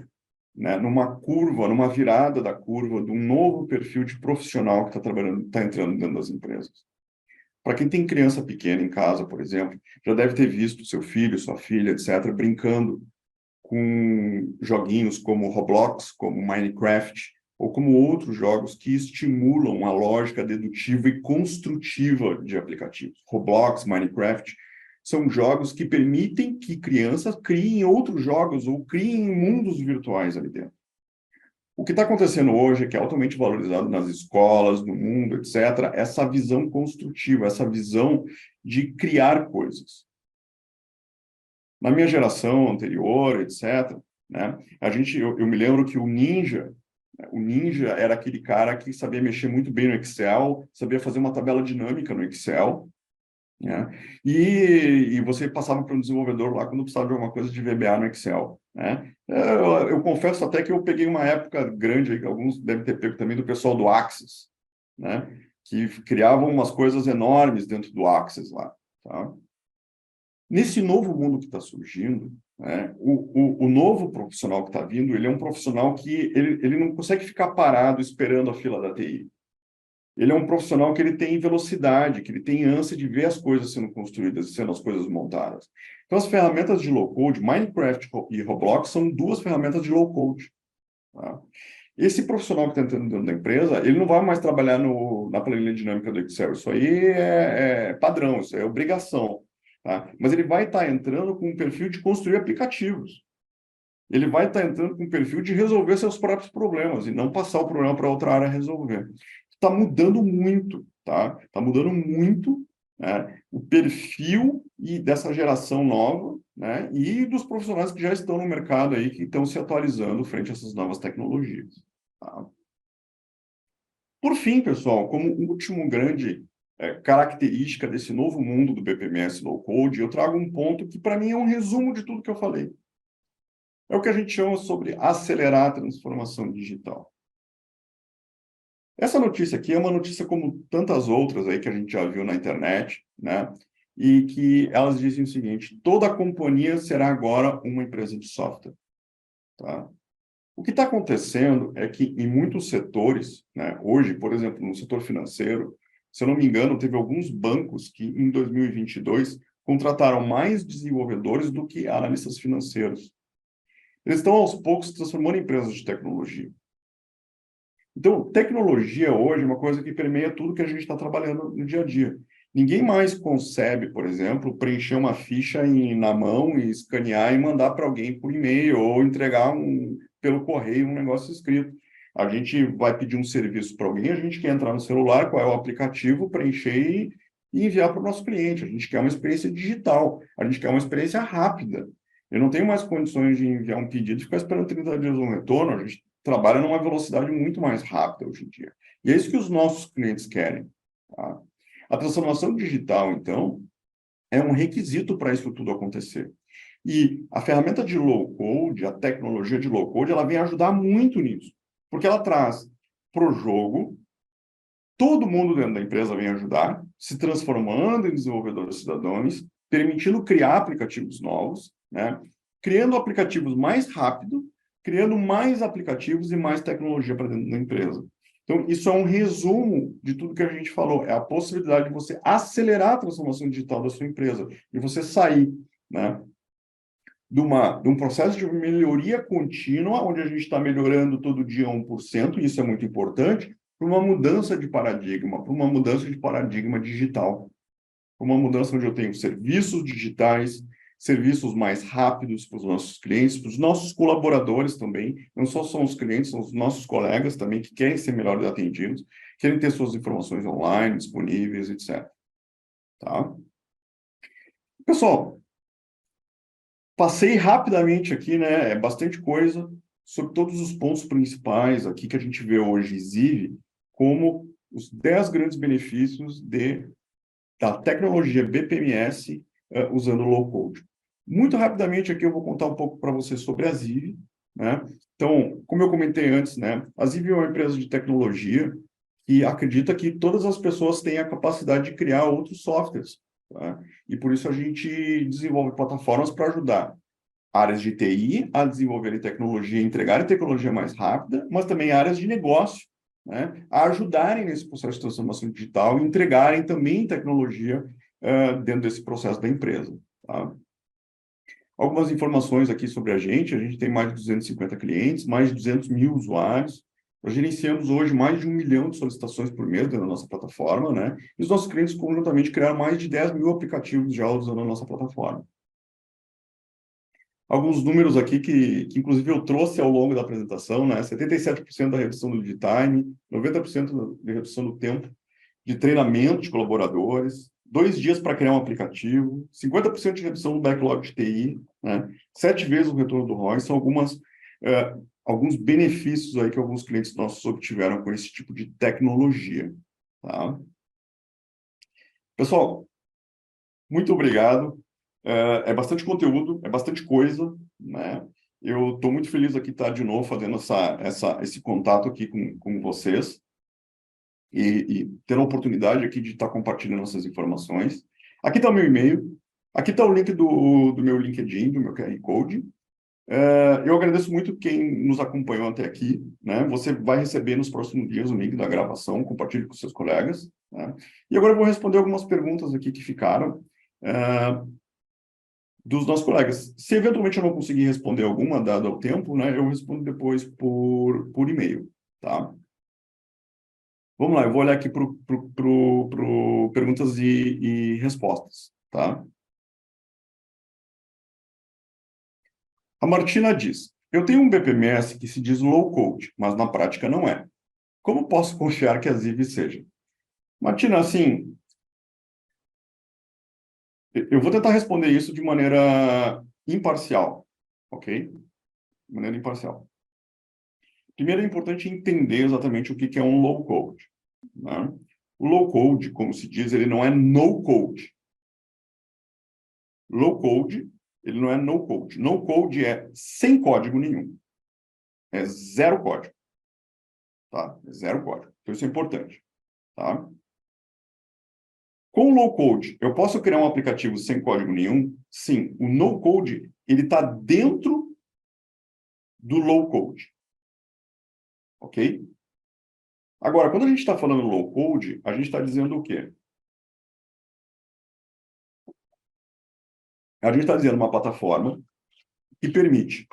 né, numa curva, numa virada da curva de um novo perfil de profissional que está trabalhando, está entrando dentro das empresas. Para quem tem criança pequena em casa, por exemplo, já deve ter visto seu filho, sua filha, etc., brincando com joguinhos como Roblox, como Minecraft, ou como outros jogos que estimulam a lógica dedutiva e construtiva de aplicativos. Roblox, Minecraft, são jogos que permitem que crianças criem outros jogos ou criem mundos virtuais ali dentro. O que está acontecendo hoje, que é altamente valorizado nas escolas, no mundo, etc., essa visão construtiva, essa visão de criar coisas. Na minha geração anterior, etc., né, eu me lembro que o ninja era aquele cara que sabia mexer muito bem no Excel, sabia fazer uma tabela dinâmica no Excel, né? E você passava para um desenvolvedor lá quando precisava de alguma coisa de VBA no Excel, né? Eu confesso até que eu peguei uma época grande, aí, alguns devem ter pego também, do pessoal do Axis, né? Que criavam umas coisas enormes dentro do Axis lá, tá? Nesse novo mundo que está surgindo, né, o novo profissional que está vindo, ele é um profissional que ele não consegue ficar parado esperando a fila da TI. Ele é um profissional que ele tem velocidade, que ele tem ânsia de ver as coisas sendo construídas, sendo as coisas montadas. Então, as ferramentas de low-code, Minecraft e Roblox, são duas ferramentas de low-code. Tá? Esse profissional que está entrando dentro da empresa, ele não vai mais trabalhar na planilha dinâmica do Excel. Isso aí é padrão, isso é obrigação. Tá? Mas ele vai estar entrando com um perfil de construir aplicativos. Ele vai estar entrando com um perfil de resolver seus próprios problemas e não passar o problema para outra área resolver. Está mudando muito, tá? Está mudando muito, né, o perfil dessa geração nova, né, e dos profissionais que já estão no mercado aí, que estão se atualizando frente a essas novas tecnologias. Tá? Por fim, pessoal, como último grande característica desse novo mundo do BPMS Low Code, eu trago um ponto que, para mim, é um resumo de tudo que eu falei. É o que a gente chama sobre acelerar a transformação digital. Essa notícia aqui é uma notícia como tantas outras aí que a gente já viu na internet, né? E que elas dizem o seguinte: toda a companhia será agora uma empresa de software, tá? O que está acontecendo é que em muitos setores, né, hoje, por exemplo, no setor financeiro, se eu não me engano, teve alguns bancos que em 2022 contrataram mais desenvolvedores do que analistas financeiros. Eles estão aos poucos se transformando em empresas de tecnologia. Então, tecnologia hoje é uma coisa que permeia tudo que a gente está trabalhando no dia a dia. Ninguém mais concebe, por exemplo, preencher uma ficha na mão e escanear e mandar para alguém por e-mail ou entregar pelo correio um negócio escrito. A gente vai pedir um serviço para alguém, a gente quer entrar no celular, qual é o aplicativo, preencher e enviar para o nosso cliente. A gente quer uma experiência digital, a gente quer uma experiência rápida. Eu não tenho mais condições de enviar um pedido e ficar esperando 30 dias um retorno, a gente trabalha numa velocidade muito mais rápida hoje em dia. E é isso que os nossos clientes querem. Tá? A transformação digital, então, é um requisito para isso tudo acontecer. E a ferramenta de low-code, a tecnologia de low-code, ela vem ajudar muito nisso, porque ela traz para o jogo, todo mundo dentro da empresa vem ajudar, se transformando em desenvolvedores cidadãos, permitindo criar aplicativos novos, né? Criando aplicativos mais rápido, criando mais aplicativos e mais tecnologia para dentro da empresa. Então, isso é um resumo de tudo que a gente falou. É a possibilidade de você acelerar a transformação digital da sua empresa e você sair, né, de um processo de melhoria contínua, onde a gente está melhorando todo dia 1%, e isso é muito importante, para uma mudança de paradigma, para uma mudança de paradigma digital, para uma mudança onde eu tenho serviços digitais, serviços mais rápidos para os nossos clientes, para os nossos colaboradores também, não só são os clientes, são os nossos colegas também que querem ser melhores atendidos, querem ter suas informações online, disponíveis, etc. Tá? Pessoal, passei rapidamente aqui, né? É bastante coisa sobre todos os pontos principais aqui que a gente vê hoje exhibe como os 10 grandes benefícios da tecnologia BPMS usando low-code. Muito rapidamente aqui eu vou contar um pouco para você sobre a Ziv, né? Então, como eu comentei antes, né? A Ziv é uma empresa de tecnologia que acredita que todas as pessoas têm a capacidade de criar outros softwares, tá? E por isso a gente desenvolve plataformas para ajudar áreas de TI a desenvolverem tecnologia, entregarem tecnologia mais rápida, mas também áreas de negócio, né, a ajudarem nesse processo de transformação digital e entregarem também tecnologia dentro desse processo da empresa. Tá? Algumas informações aqui sobre a gente tem mais de 250 clientes, mais de 200 mil usuários, nós gerenciamos hoje mais de 1 milhão de solicitações por mês dentro da nossa plataforma, né? E os nossos clientes conjuntamente criaram mais de 10 mil aplicativos já usando a nossa plataforma. alguns números aqui que inclusive, eu trouxe ao longo da apresentação, né? 77% da redução do lead time, 90% de redução do tempo de treinamento de colaboradores, 2 dias para criar um aplicativo, 50% de redução do backlog de TI, né? 7 vezes o retorno do ROI, são alguns benefícios aí que alguns clientes nossos obtiveram com esse tipo de tecnologia, tá? Pessoal, muito obrigado. É bastante conteúdo, é bastante coisa, né? Eu estou muito feliz aqui de estar de novo fazendo esse contato aqui com vocês e ter a oportunidade aqui de estar compartilhando essas informações. Aqui está o meu e-mail, aqui está o link do meu LinkedIn, do meu QR Code. Eu agradeço muito quem nos acompanhou até aqui, né? Você vai receber nos próximos dias o link da gravação, compartilhe com seus colegas, né? E agora eu vou responder algumas perguntas aqui que ficaram dos nossos colegas. Se eventualmente eu não conseguir responder alguma, dado o tempo, né, eu respondo depois por e-mail, tá? Vamos lá, eu vou olhar aqui para perguntas e respostas, tá? A Martina diz, eu tenho um BPMS que se diz low code, mas na prática não é. Como posso confiar que a Ziv seja? Martina, assim, eu vou tentar responder isso de maneira imparcial, ok? De maneira imparcial. Primeiro, é importante entender exatamente o que é um low code, né? O low code, como se diz, ele não é no code. Low code, ele não é no code. No code é sem código nenhum. É zero código. Tá? É zero código. Então, isso é importante. Tá? Com o low code, eu posso criar um aplicativo sem código nenhum? Sim. O no code, ele está dentro do low code. Ok? Agora, quando a gente está falando low code, a gente está dizendo o quê? A gente está dizendo uma plataforma que permite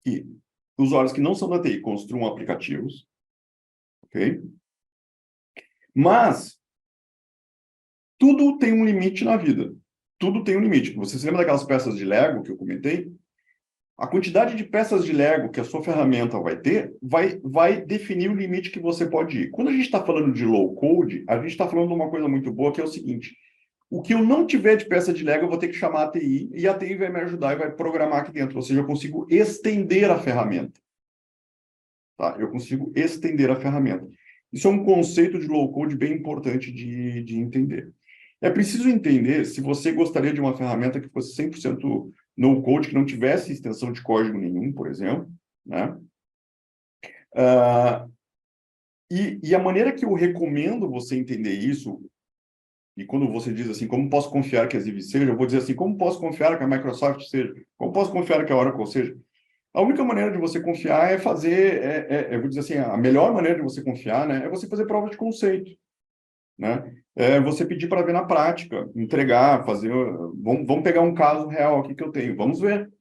que usuários que não são da TI construam aplicativos, ok? Mas tudo tem um limite na vida. Tudo tem um limite. Você se lembra daquelas peças de Lego que eu comentei? A quantidade de peças de Lego que a sua ferramenta vai ter vai definir o limite que você pode ir. Quando a gente está falando de low code, a gente está falando de uma coisa muito boa, que é o seguinte: o que eu não tiver de peça de Lego, eu vou ter que chamar a TI, e a TI vai me ajudar e vai programar aqui dentro. Ou seja, eu consigo estender a ferramenta. Tá? Eu consigo estender a ferramenta. Isso é um conceito de low code bem importante de entender. É preciso entender se você gostaria de uma ferramenta que fosse 100% no code, que não tivesse extensão de código nenhum, por exemplo, né? Uh, e a maneira que eu recomendo você entender isso, e quando você diz assim, como posso confiar que a Ziv seja, eu vou dizer assim, como posso confiar que a Microsoft seja, como posso confiar que a Oracle seja. A única maneira de você confiar é fazer, eu vou dizer assim, a melhor maneira de você confiar, né, é você fazer prova de conceito, né? É você pedir para ver na prática, entregar, fazer. Vamos pegar um caso real aqui que eu tenho, vamos ver,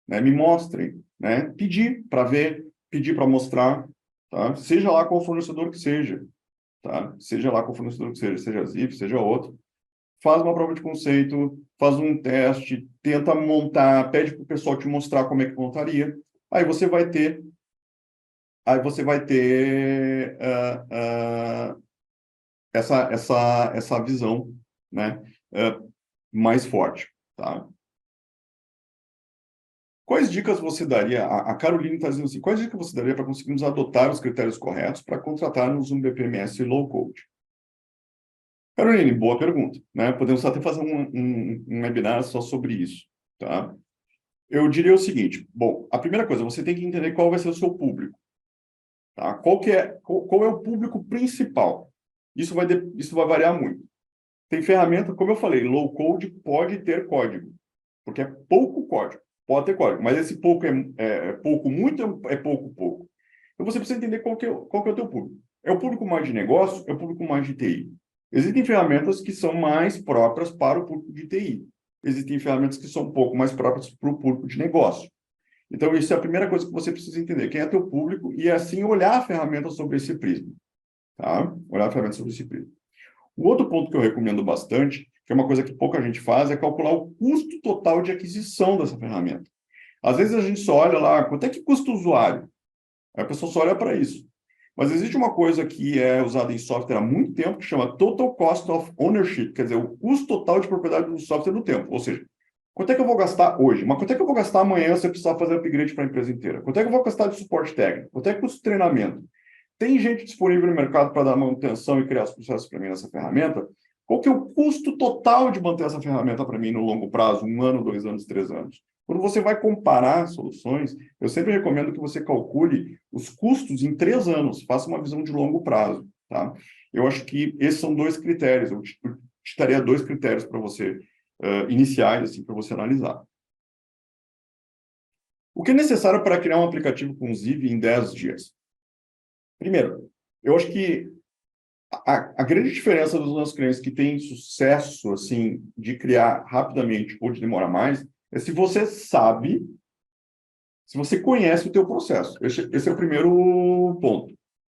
né? Me mostrem, né? Pedir para ver, pedir para mostrar, tá? Seja lá qual fornecedor que seja, tá? Seja lá qual fornecedor que seja Ziv, seja outro. Faz uma prova de conceito, faz um teste, tenta montar, pede para o pessoal te mostrar como é que montaria. Aí você vai ter, essa visão, né, mais forte, tá? Quais dicas você daria? A Caroline está dizendo assim, quais dicas você daria para conseguirmos adotar os critérios corretos para contratarmos um BPMS low code? Caroline, boa pergunta, né? Podemos até fazer um webinar só sobre isso, tá? Eu diria o seguinte, bom, a primeira coisa, você tem que entender qual vai ser o seu público, tá? Qual é o público principal? Isso vai variar muito. Tem ferramenta, como eu falei, low code pode ter código, porque é pouco código. Pode ter código, mas esse pouco é pouco muito, é pouco pouco. Então você precisa entender qual que é o teu público. É o público mais de negócio, é o público mais de TI. Existem ferramentas que são mais próprias para o público de TI. Existem ferramentas que são um pouco mais próprias para o público de negócio. Então, isso é a primeira coisa que você precisa entender. Quem é teu público e, assim, olhar a ferramenta sobre esse prisma. Tá? Olhar a ferramenta sobre esse prisma. O outro ponto que eu recomendo bastante, que é uma coisa que pouca gente faz, é calcular o custo total de aquisição dessa ferramenta. Às vezes a gente só olha lá, quanto é que custa o usuário? Aí a pessoa só olha para isso. Mas existe uma coisa que é usada em software há muito tempo, que chama Total Cost of Ownership, quer dizer, o custo total de propriedade do software no tempo. Ou seja, quanto é que eu vou gastar hoje? Mas quanto é que eu vou gastar amanhã se eu precisar fazer upgrade para a empresa inteira? Quanto é que eu vou gastar de suporte técnico? Quanto é que custa o treinamento? Tem gente disponível no mercado para dar manutenção e criar os processos para mim nessa ferramenta? Qual que é o custo total de manter essa ferramenta para mim no longo prazo, 1 ano, 2 anos, 3 anos? Quando você vai comparar soluções, eu sempre recomendo que você calcule os custos em 3 anos, faça uma visão de longo prazo, tá? Eu acho que esses são 2 critérios, eu te daria 2 critérios para você, iniciais, assim, para você analisar. O que é necessário para criar um aplicativo com Ziv em 10 dias? Primeiro, eu acho que a grande diferença dos nossos clientes que têm sucesso, assim, de criar rapidamente ou de demorar mais, é se você sabe, se você conhece o teu processo. Esse é o primeiro ponto,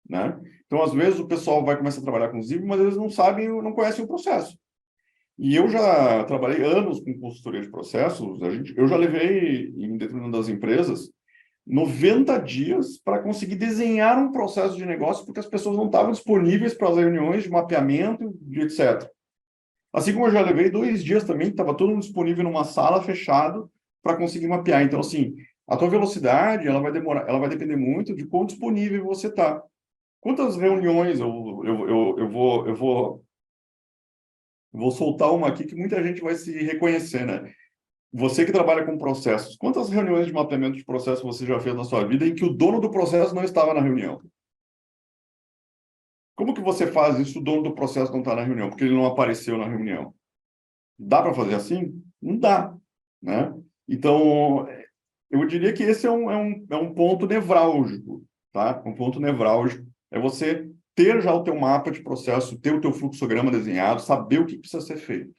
né? Então, às vezes, o pessoal vai começar a trabalhar com Ziv, mas eles não sabem, não conhecem o processo. E eu já trabalhei anos com consultoria de processos, eu já levei, em determinadas empresas, 90 dias para conseguir desenhar um processo de negócio, porque as pessoas não estavam disponíveis para as reuniões de mapeamento, de etc. Assim como eu já levei 2 dias também, estava todo mundo disponível numa sala fechado para conseguir mapear. Então, assim, a tua velocidade, ela vai demorar, ela vai depender muito de quão disponível você está. Quantas reuniões eu vou soltar uma aqui que muita gente vai se reconhecer, né? Você que trabalha com processos, quantas reuniões de mapeamento de processo você já fez na sua vida em que o dono do processo não estava na reunião? Como que você faz isso, o dono do processo não está na reunião? Porque ele não apareceu na reunião. Dá para fazer assim? Não dá, né? Então, eu diria que esse é um ponto nevrálgico, tá? Um ponto nevrálgico é você ter já o teu mapa de processo, ter o teu fluxograma desenhado, saber o que precisa ser feito,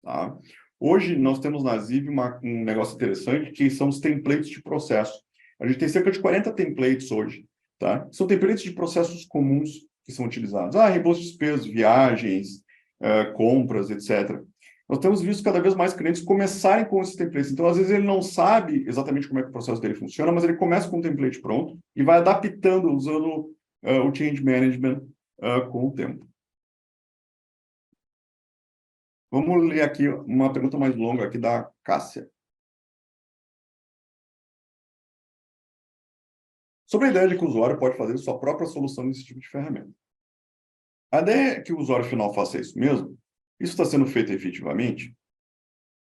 tá? Hoje, nós temos na Ziv um negócio interessante, que são os templates de processo. A gente tem cerca de 40 templates hoje, tá? São templates de processos comuns que são utilizados. Reembolso de despesas, viagens, compras, etc. Nós temos visto cada vez mais clientes começarem com esses templates. Então, às vezes, ele não sabe exatamente como é que o processo dele funciona, mas ele começa com um template pronto e vai adaptando, usando o change management com o tempo. Vamos ler aqui uma pergunta mais longa aqui da Cássia. Sobre a ideia de que o usuário pode fazer sua própria solução nesse tipo de ferramenta. A ideia é que o usuário final faça isso mesmo. Isso está sendo feito efetivamente?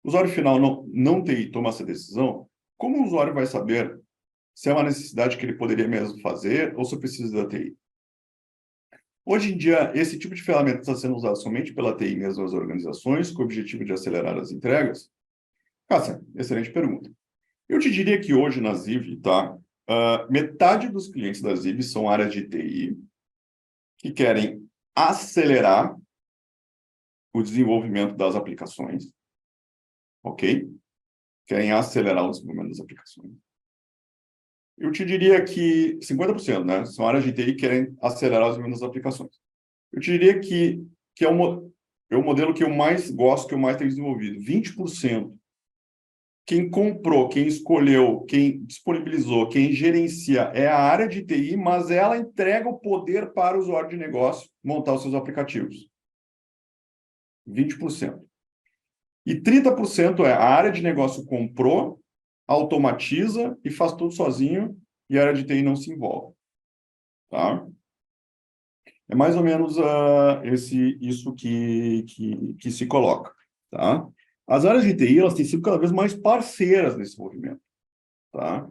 O usuário final não TI toma essa decisão? Como o usuário vai saber se é uma necessidade que ele poderia mesmo fazer ou se precisa da TI? Hoje em dia, esse tipo de ferramenta está sendo usado somente pela TI mesmo nas organizações, com o objetivo de acelerar as entregas? Cássia, excelente pergunta. Eu te diria que hoje na Ziv, tá? Metade dos clientes da Ziv são áreas de TI que querem acelerar o desenvolvimento das aplicações, ok? Querem acelerar o desenvolvimento das aplicações. Eu te diria que 50%, né? São áreas de TI que querem acelerar o desenvolvimento das aplicações. Eu te diria que é o modelo que eu mais gosto, que eu mais tenho desenvolvido. 20%. Quem comprou, quem escolheu, quem disponibilizou, quem gerencia é a área de TI, mas ela entrega o poder para o usuário de negócio montar os seus aplicativos. 20%. E 30% é a área de negócio comprou, automatiza e faz tudo sozinho e a área de TI não se envolve. Tá? É mais ou menos isso que se coloca. Tá? As áreas de TI elas têm sido cada vez mais parceiras nesse movimento. Tá?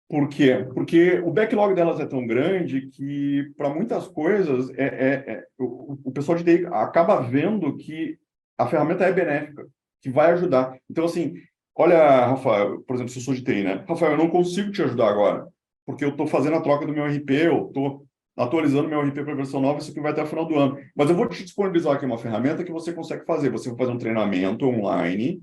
Por quê? Porque o backlog delas é tão grande que, para muitas coisas, o pessoal de TI acaba vendo que a ferramenta é benéfica, que vai ajudar. Então, assim, olha, Rafael, por exemplo, se eu sou de TI, né? Rafael, eu não consigo te ajudar agora, porque eu estou fazendo a troca do meu RP, eu estou atualizando meu RP para a versão nova, isso aqui vai até o final do ano. Mas eu vou te disponibilizar aqui uma ferramenta que você consegue fazer. Você vai fazer um treinamento online,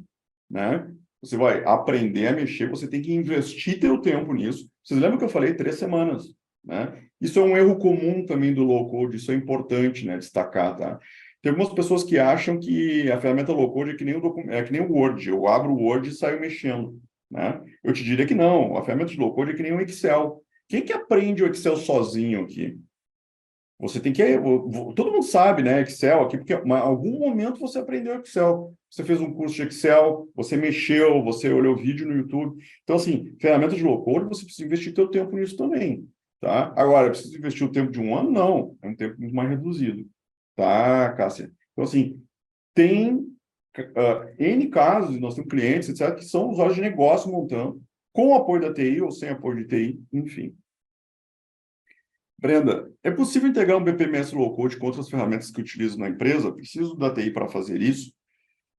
né? Você vai aprender a mexer, você tem que investir teu tempo nisso. Vocês lembram que eu falei 3 semanas, né? Isso é um erro comum também do low-code, isso é importante, né, destacar, tá? Tem algumas pessoas que acham que a ferramenta low-code é que nem o Word. Eu abro o Word e saio mexendo. né? Eu te diria que não. A ferramenta de low-code é que nem um Excel. Quem que aprende o Excel sozinho aqui? Você tem que... Todo mundo sabe, né? Excel aqui, porque em algum momento você aprendeu Excel. Você fez um curso de Excel, você mexeu, você olhou vídeo no YouTube. Então, assim, ferramenta de low-code, você precisa investir seu tempo nisso também, tá? Agora, precisa investir o tempo de um ano? Não. É um tempo muito mais reduzido. Tá, Cássia? Então, assim, tem N casos, nós temos clientes, etc., que são usuários de negócio montando, com apoio da TI ou sem apoio de TI, enfim. Brenda, é possível integrar um BPMS low-code com outras ferramentas que utilizo na empresa? Preciso da TI para fazer isso?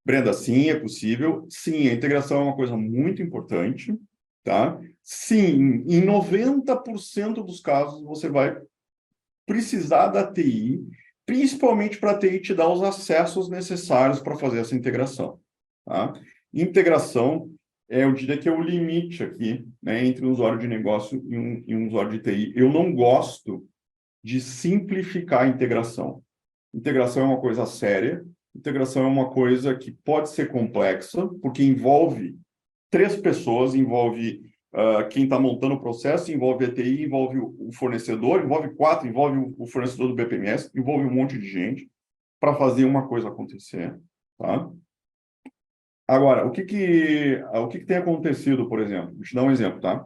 Brenda, sim, é possível. Sim, a integração é uma coisa muito importante, tá? Sim, em 90% dos casos você vai precisar da TI, principalmente para a TI te dar os acessos necessários para fazer essa integração, tá? Integração, eu diria que é o limite aqui, né, entre um usuário de negócio e um usuário de TI. Eu não gosto de simplificar a integração. Integração é uma coisa séria, integração é uma coisa que pode ser complexa, porque envolve três pessoas, envolve quem está montando o processo, envolve a TI, envolve o fornecedor, envolve quatro, envolve o fornecedor do BPMS, envolve um monte de gente para fazer uma coisa acontecer, tá? Agora, o que tem acontecido, por exemplo? Vou te dar um exemplo, tá?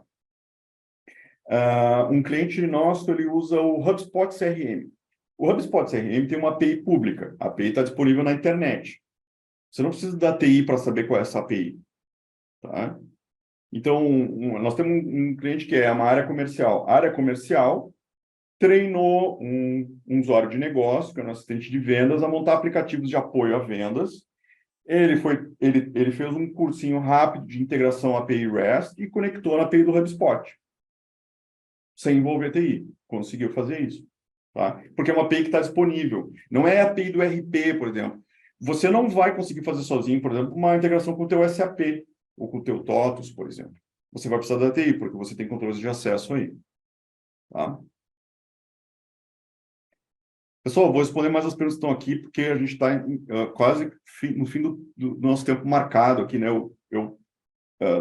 Um cliente nosso, ele usa o HubSpot CRM. O HubSpot CRM tem uma API pública. A API está disponível na internet. Você não precisa da TI para saber qual é essa API, tá? Então, nós temos um cliente que é uma área comercial. A área comercial treinou um usuário de negócio, que é um assistente de vendas, a montar aplicativos de apoio a vendas. Ele fez um cursinho rápido de integração API REST e conectou na API do HubSpot, sem envolver TI. Conseguiu fazer isso, tá? Porque é uma API que está disponível. Não é a API do RP, por exemplo. Você não vai conseguir fazer sozinho, por exemplo, uma integração com o teu SAP ou com o teu TOTOS, por exemplo. Você vai precisar da TI, porque você tem controles de acesso aí, tá? Pessoal, vou responder mais as perguntas que estão aqui, porque a gente está quase no fim do nosso tempo marcado aqui, né?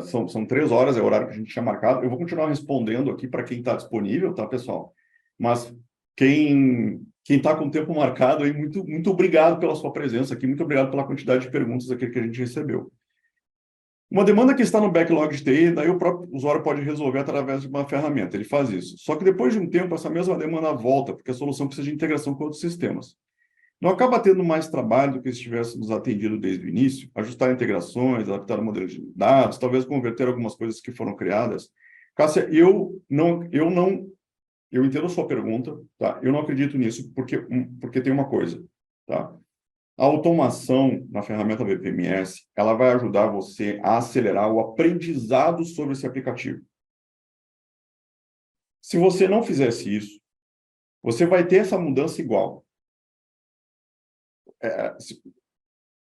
São 3 horas, é o horário que a gente tinha marcado. Eu vou continuar respondendo aqui para quem está disponível, tá, pessoal? Mas quem está com o tempo marcado aí, muito obrigado pela sua presença aqui, muito obrigado pela quantidade de perguntas aqui que a gente recebeu. Uma demanda que está no backlog de TI, daí o próprio usuário pode resolver através de uma ferramenta. Ele faz isso. Só que depois de um tempo, essa mesma demanda volta, porque a solução precisa de integração com outros sistemas. Não acaba tendo mais trabalho do que se tivéssemos atendido desde o início, ajustar integrações, adaptar o modelo de dados, talvez converter algumas coisas que foram criadas. Cássia, eu entendo a sua pergunta, tá? Eu não acredito nisso, porque tem uma coisa, tá? A automação na ferramenta BPMS, ela vai ajudar você a acelerar o aprendizado sobre esse aplicativo. Se você não fizesse isso, você vai ter essa mudança igual.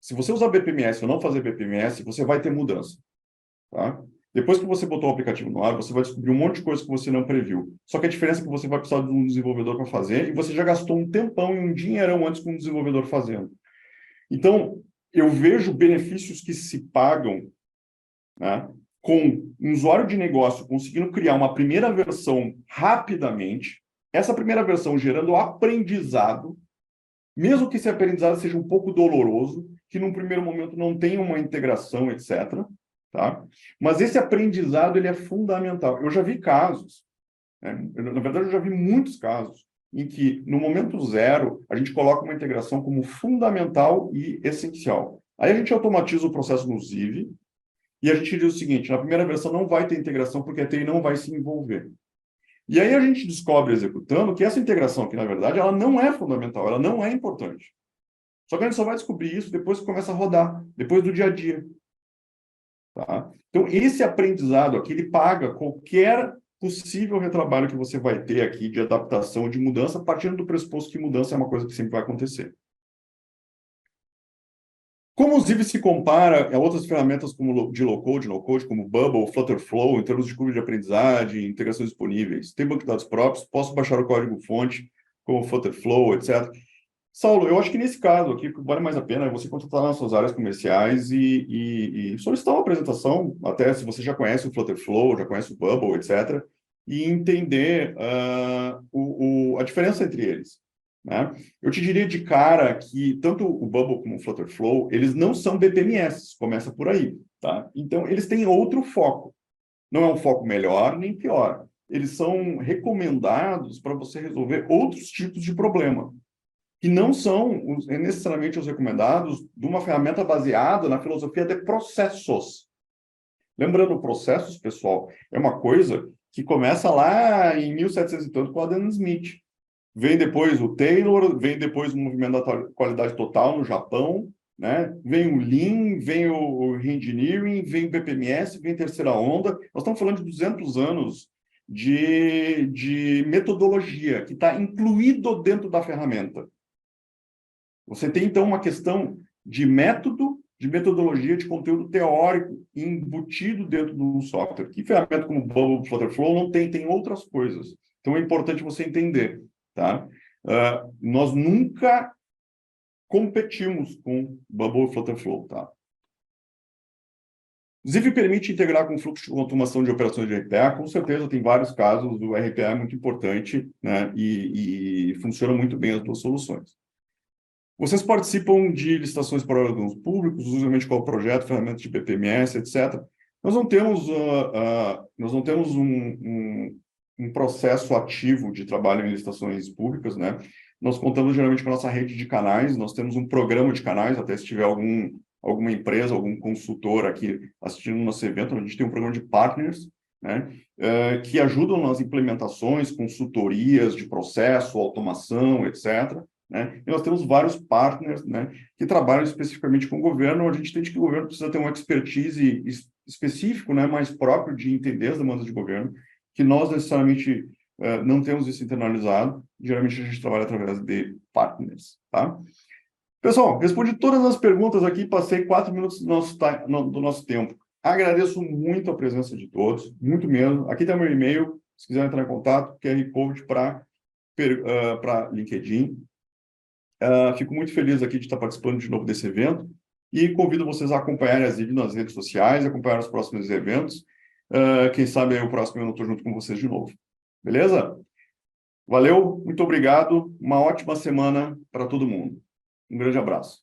Se você usar BPMS ou não fazer BPMS, você vai ter mudança, tá? Depois que você botou o aplicativo no ar, você vai descobrir um monte de coisa que você não previu. Só que a diferença é que você vai precisar de um desenvolvedor para fazer e você já gastou um tempão e um dinheirão antes com um desenvolvedor fazendo. Então, eu vejo benefícios que se pagam, né, com um usuário de negócio conseguindo criar uma primeira versão rapidamente, essa primeira versão gerando aprendizado, mesmo que esse aprendizado seja um pouco doloroso, que num primeiro momento não tenha uma integração, etc., tá? Mas esse aprendizado ele é fundamental. Eu já vi casos, né? Na verdade, eu já vi muitos casos em que, no momento zero, a gente coloca uma integração como fundamental e essencial. Aí a gente automatiza o processo no Ziv e a gente diz o seguinte, na primeira versão não vai ter integração porque a TI não vai se envolver. E aí a gente descobre, executando, que essa integração aqui, na verdade, ela não é fundamental, ela não é importante. Só que a gente só vai descobrir isso depois que começa a rodar, depois do dia a dia. Tá? Então, esse aprendizado aqui, ele paga qualquer possível retrabalho que você vai ter aqui de adaptação, de mudança, partindo do pressuposto que mudança é uma coisa que sempre vai acontecer. Como o Ziv se compara a outras ferramentas de low-code, no-code, como Bubble, Flutterflow, em termos de curva de aprendizagem, integrações disponíveis? Tem banco de dados próprios? Posso baixar o código-fonte, como Flutterflow, etc.? Saulo, eu acho que nesse caso aqui, vale mais a pena você contratar nas suas áreas comerciais e solicitar uma apresentação, até se você já conhece o Flutterflow, já conhece o Bubble, etc., e entender a diferença entre eles, né? Eu te diria de cara que tanto o Bubble como o Flutterflow, eles não são BPMS, começa por aí, tá? Então, eles têm outro foco. Não é um foco melhor nem pior. Eles são recomendados para você resolver outros tipos de problema que não são necessariamente os recomendados de uma ferramenta baseada na filosofia de processos. Lembrando, processos, pessoal, é uma coisa que começa lá em 1700 e tanto com Adam Smith. Vem depois o Taylor, vem depois o movimento da qualidade total no Japão, né? Vem o Lean, vem o Reengineering, vem o BPMS, vem a terceira onda. Nós estamos falando de 200 anos de metodologia que está incluído dentro da ferramenta. Você tem, então, uma questão de método, de metodologia, de conteúdo teórico embutido dentro do software. Que ferramenta como o Bubble, Flutterflow não tem, tem outras coisas. Então, é importante você entender, tá? Nós nunca competimos com Bubble e Flutterflow, tá? Ziv permite integrar com fluxo de automação de operações de RPA. Com certeza, tem vários casos, o RPA é muito importante, né? E funciona muito bem as duas soluções. Vocês participam de licitações para órgãos públicos, usualmente qual projeto, ferramentas de BPMS, etc. Nós não temos, um processo ativo de trabalho em licitações públicas, né? Nós contamos geralmente com a nossa rede de canais, nós temos um programa de canais, até se tiver alguma empresa, algum consultor aqui assistindo o nosso evento, a gente tem um programa de partners, né? Que ajudam nas implementações, consultorias de processo, automação, etc., né? E nós temos vários partners, né, que trabalham especificamente com o governo. A gente entende que o governo precisa ter uma expertise específico, né, mais próprio de entender as demandas de governo, que nós necessariamente não temos isso internalizado. Geralmente a gente trabalha através de partners, tá? Pessoal, respondi todas as perguntas aqui, passei 4 minutos do nosso tempo. Agradeço muito a presença de todos, muito mesmo. Aqui tem o meu e-mail, se quiser entrar em contato, QR Code para LinkedIn. Fico muito feliz aqui de estar participando de novo desse evento e convido vocês a acompanharem as vídeos nas redes sociais, acompanhar os próximos eventos. Quem sabe aí o próximo eu não estou junto com vocês de novo. Beleza? Valeu, muito obrigado. Uma ótima semana para todo mundo. Um grande abraço.